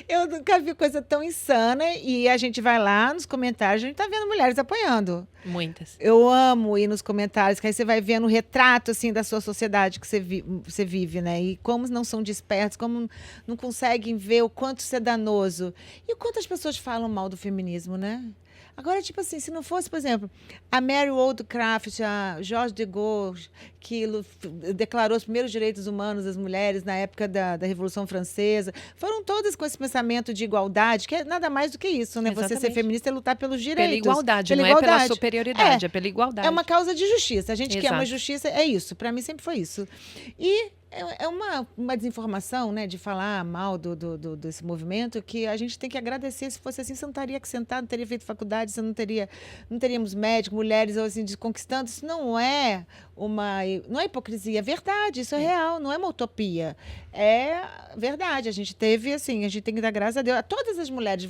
Eu nunca vi coisa tão insana e a gente vai lá nos comentários, a gente tá vendo mulheres apoiando. Muitas. Eu amo ir nos comentários, que aí você vai vendo o retrato assim da sua sociedade que você vive, né? E como não são despertos, como não conseguem ver o quanto isso é danoso. E o quanto as pessoas falam mal do feminismo, né? Agora, tipo assim, se não fosse, por exemplo, a Mary Wollstonecraft, a George de Gaulle, que declarou os primeiros direitos humanos das mulheres na época da Revolução Francesa, foram todas com esse pensamento de igualdade, que é nada mais do que isso, né? Exatamente. Você ser feminista é lutar pelos direitos. Pela igualdade, não é pela superioridade, é pela igualdade. É uma causa de justiça. A gente Exato. quer uma justiça, é isso. Para mim sempre foi isso. E é uma desinformação, né, de falar mal desse movimento, que a gente tem que agradecer. Se fosse assim, você não estaria aqui sentado, não teria feito faculdade, você não teríamos médicos, mulheres assim, conquistando. Isso não é hipocrisia, é verdade, isso é real, não é uma utopia. É verdade. A gente teve, assim, a gente tem que dar graças a Deus a todas as mulheres,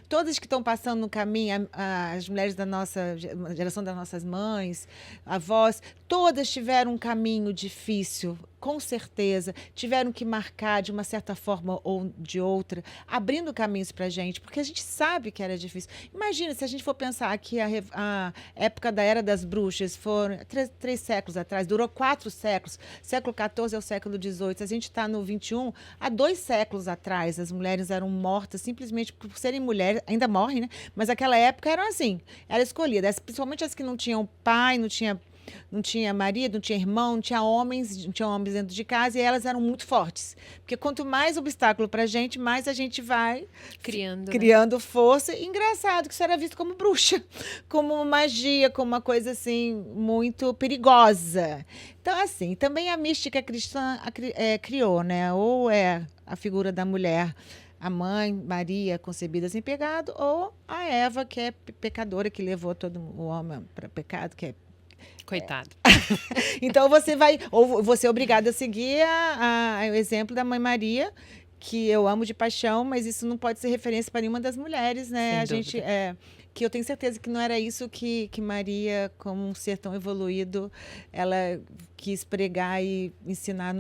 todas que estão passando no caminho, as mulheres da nossa geração, das nossas mães, avós, todas tiveram um caminho difícil, com certeza, tiveram que marcar de uma certa forma ou de outra, abrindo caminhos para a gente, porque a gente sabe que era difícil. Imagina, se a gente for pensar que a época da Era das Bruxas foram 3 séculos atrás, durou 4 séculos, século XIV ao século XVIII, se a gente está no XXI, há 2 séculos atrás, as mulheres eram mortas simplesmente por serem mulheres, ainda morrem, né? Mas naquela época eram assim, era escolhida, principalmente as que não tinham pai, não tinha marido, não tinha irmão, não tinha homens dentro de casa, e elas eram muito fortes. Porque quanto mais obstáculo para a gente, mais a gente vai criando força. E engraçado que isso era visto como bruxa, como magia, como uma coisa assim muito perigosa. Então, assim, também a mística cristã criou, né? Ou é a figura da mulher, a mãe, Maria, concebida sem pecado, ou a Eva, que é pecadora, que levou todo o homem para pecado, que é coitado. Então você é obrigado a seguir o exemplo da Mãe Maria, que eu amo de paixão, mas isso não pode ser referência para nenhuma das mulheres, né? Sem dúvida. Que eu tenho certeza que não era isso que Maria, como um ser tão evoluído, ela quis pregar e ensinar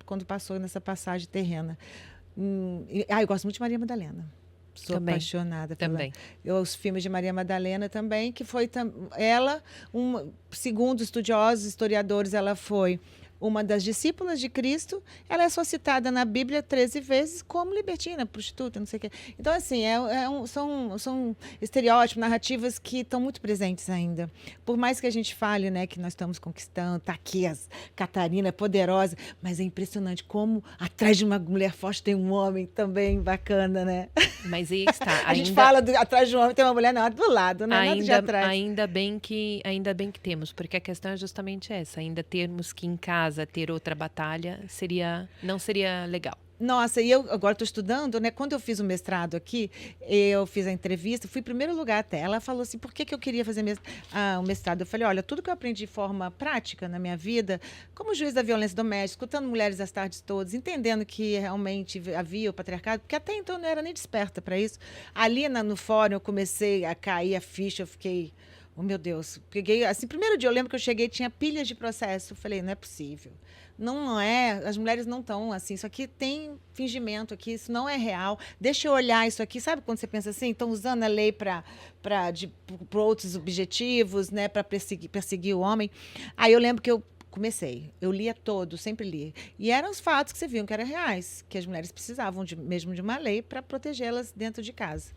quando passou nessa passagem terrena. Eu gosto muito de Maria Madalena. Sou apaixonada os filmes de Maria Madalena também, que foi ela, segundo estudiosos, historiadores, ela foi uma das discípulas de Cristo, ela é só citada na Bíblia 13 vezes como libertina, prostituta, não sei o quê. Então, assim, são estereótipos, narrativas que estão muito presentes ainda. Por mais que a gente fale, né, que nós estamos conquistando, tá aqui a Catarina poderosa, mas é impressionante como atrás de uma mulher forte tem um homem também bacana, né? Mas aí está. A gente fala atrás de um homem tem uma mulher, não, do lado, né? Nada de atrás. Ainda bem que temos, porque a questão é justamente essa. Ainda termos que em casa ter outra batalha não seria legal. Nossa, e eu agora estou estudando, né? Quando eu fiz o mestrado aqui, eu fiz a entrevista, fui em primeiro lugar até. Ela falou assim, por que eu queria fazer o mestrado? Eu falei, olha, tudo que eu aprendi de forma prática na minha vida, como juiz da violência doméstica, escutando mulheres as tardes todas, entendendo que realmente havia o patriarcado, porque até então eu não era nem desperta para isso. Ali no fórum eu comecei a cair a ficha, eu fiquei... Oh, meu Deus. Peguei, assim, primeiro dia eu lembro que eu cheguei, tinha pilhas de processo. Eu falei, não é possível. Não é, as mulheres não estão assim. Isso aqui tem fingimento aqui, isso não é real. Deixa eu olhar isso aqui. Sabe quando você pensa assim? Estão usando a lei para outros objetivos, né? Para perseguir o homem. Aí eu lembro que eu lia todo, sempre li. E eram os fatos que você viam que eram reais, que as mulheres precisavam mesmo de uma lei para protegê-las dentro de casa.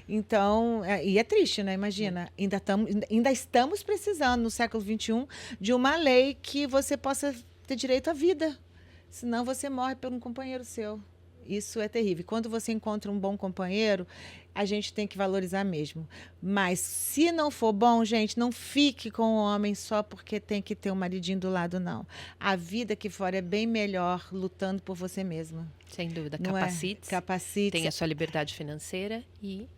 Então, e é triste, né? Imagina, ainda estamos precisando, no século XXI, de uma lei que você possa ter direito à vida. Senão você morre por um companheiro seu. Isso é terrível. Quando você encontra um bom companheiro, a gente tem que valorizar mesmo. Mas se não for bom, gente, não fique com o homem só porque tem que ter um maridinho do lado, não. A vida aqui fora é bem melhor lutando por você mesma. Sem dúvida. Não Capacite-se. Capacite-se. Tenha a sua liberdade financeira e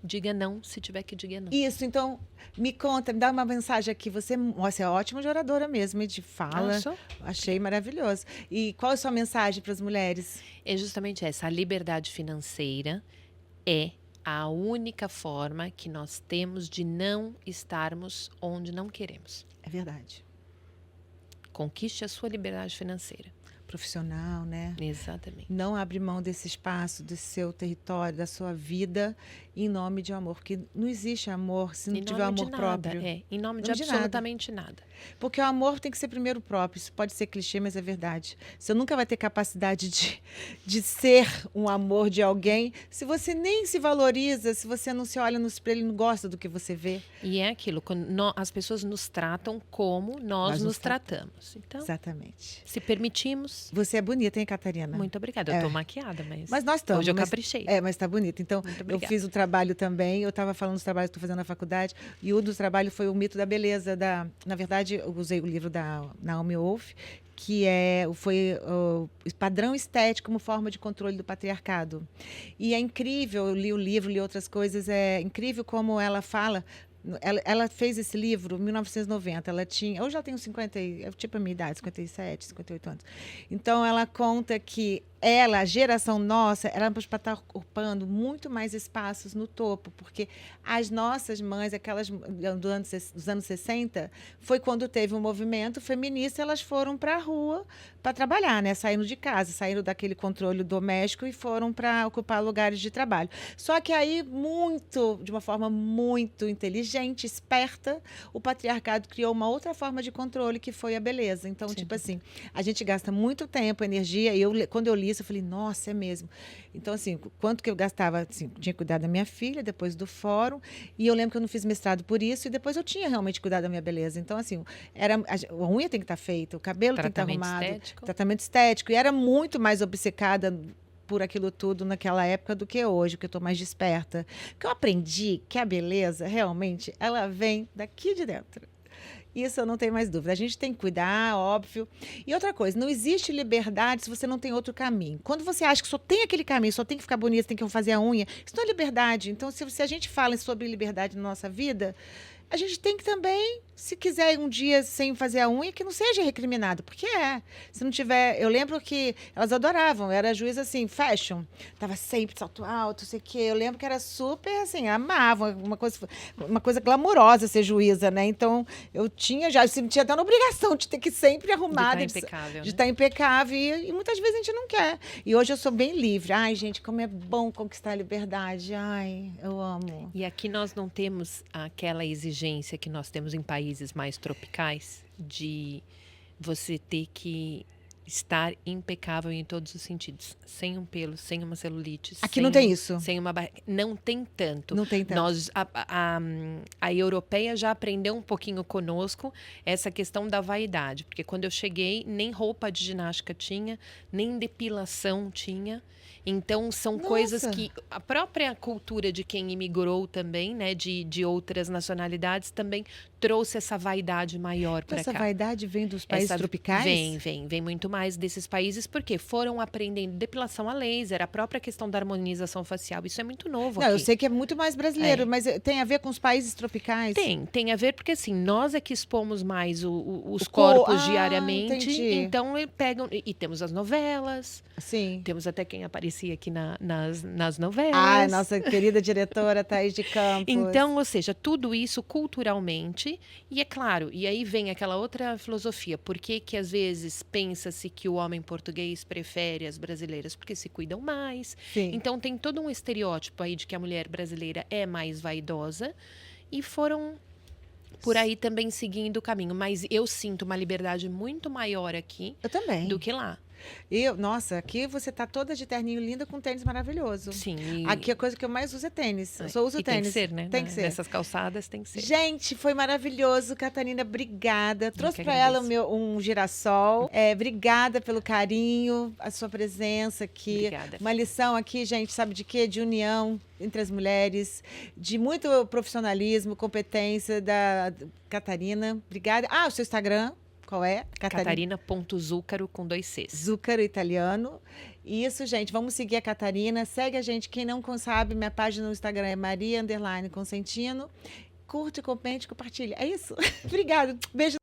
diga não se tiver que dizer não. Isso, então, me conta, me dá uma mensagem aqui. Você é ótima oradora mesmo, de fala. Achei maravilhoso. E qual é a sua mensagem para as mulheres? É justamente essa. A liberdade financeira é a única forma que nós temos de não estarmos onde não queremos. É verdade. Conquiste a sua liberdade financeira. Profissional, né? Exatamente. Não abre mão desse espaço, do seu território, da sua vida, em nome de amor. Porque não existe amor se não tiver amor próprio. Em nome de absolutamente nada. Porque o amor tem que ser primeiro próprio. Isso pode ser clichê, mas é verdade. Você nunca vai ter capacidade de ser um amor de alguém se você nem se valoriza, se você não se olha no espelho e não gosta do que você vê. E é aquilo, quando as pessoas nos tratam como nós nos tratamos. Então, exatamente. Se permitimos. Você é bonita, hein, Catarina? Muito obrigada. Eu estou maquiada, mas nós estamos. Hoje eu caprichei. Mas está bonita. Então, eu fiz o trabalho também. Eu estava falando dos trabalhos que estou fazendo na faculdade. E um dos trabalhos foi o mito da beleza. Na verdade, eu usei o livro da Naomi Wolf, que foi o padrão estético como forma de controle do patriarcado. E é incrível, eu li o livro, li outras coisas, é incrível como ela fala. Ela fez esse livro em 1990. Eu já tenho 50, tipo a minha idade, 57, 58 anos. Então, ela conta que a geração nossa, era para estar ocupando muito mais espaços no topo, porque as nossas mães, aquelas dos anos 60, foi quando teve um movimento feminista, elas foram para a rua para trabalhar, né? Saíram de casa, saíram daquele controle doméstico e foram para ocupar lugares de trabalho. Só que aí, de uma forma muito inteligente, esperta, o patriarcado criou uma outra forma de controle, que foi a beleza. Então, Sim. tipo assim, a gente gasta muito tempo, energia, e quando eu li isso, eu falei, nossa, é mesmo. Então, assim, quanto que eu gastava, assim, tinha cuidado da minha filha, depois do fórum, e eu lembro que eu não fiz mestrado por isso, e depois eu tinha realmente cuidado da minha beleza. Então, assim, a unha tem que estar feita, o cabelo tem que estar arrumado, tratamento estético, e era muito mais obcecada por aquilo tudo naquela época do que hoje, porque eu estou mais desperta. Porque eu aprendi que a beleza, realmente, ela vem daqui de dentro. Isso eu não tenho mais dúvida. A gente tem que cuidar, óbvio. E outra coisa, não existe liberdade se você não tem outro caminho. Quando você acha que só tem aquele caminho, só tem que ficar bonita, tem que fazer a unha, isso não é liberdade. Então, se a gente fala sobre liberdade na nossa vida, a gente tem que também, se quiser um dia sem fazer a unha, que não seja recriminado, porque se não tiver... Eu lembro que elas adoravam, era juiz assim, fashion, tava sempre de salto alto, sei o quê. Eu lembro que era super, assim, amavam, uma coisa glamurosa ser juíza, né? Então, eu tinha até uma obrigação de ter que sempre arrumada. De estar impecável, de estar impecável, e muitas vezes a gente não quer. E hoje eu sou bem livre. Ai, gente, como é bom conquistar a liberdade. Ai, eu amo. E aqui nós não temos aquela exigência que nós temos em países mais tropicais de você ter que estar impecável em todos os sentidos. Sem um pelo, sem uma celulite. Aqui não tem isso. Sem uma barriga. Não tem tanto. Não tem tanto. A europeia já aprendeu um pouquinho conosco essa questão da vaidade. Porque quando eu cheguei, nem roupa de ginástica tinha, nem depilação tinha. Então, são coisas que a própria cultura de quem imigrou também, né, de outras nacionalidades, também trouxe essa vaidade maior para cá. Essa vaidade vem dos países tropicais? Vem muito mais desses países, porque foram aprendendo depilação a laser, a própria questão da harmonização facial. Isso é muito novo Não, aqui. eu sei que é muito mais brasileiro, mas tem a ver com os países tropicais? Tem a ver, porque assim, nós é que expomos mais os corpos diariamente. Entendi. Então, pegam. E temos as novelas. Sim. Temos até quem aparecia aqui nas novelas. Ah, nossa querida diretora Thaís de Campos. Então, ou seja, tudo isso culturalmente. E é claro, e aí vem aquela outra filosofia. Por que às vezes pensa-se que o homem português prefere as brasileiras? Porque se cuidam mais. Sim. Então, tem todo um estereótipo aí de que a mulher brasileira é mais vaidosa. E foram por aí também seguindo o caminho. Mas eu sinto uma liberdade muito maior aqui Eu também. do que lá. Nossa, aqui você tá toda de terninho linda com tênis maravilhoso. Sim. Aqui a coisa que eu mais uso é tênis. Eu só uso e tênis. tem que ser, né? Tem que ser. Nessas calçadas tem que ser. Gente, foi maravilhoso. Catarina, obrigada. Trouxe que para ela agradeço. um girassol. Obrigada pelo carinho, a sua presença aqui. Obrigada. Uma lição aqui, gente, sabe de quê? De união entre as mulheres, de muito profissionalismo, competência da Catarina. Obrigada. Ah, o seu Instagram, qual é? Catarina.Zúcaro com 2 Cs. Zúcaro italiano. Isso, gente. Vamos seguir a Catarina. Segue a gente. Quem não sabe, minha página no Instagram é Maria_Consentino. Curte, comente, compartilha. É isso. Obrigada. Beijo.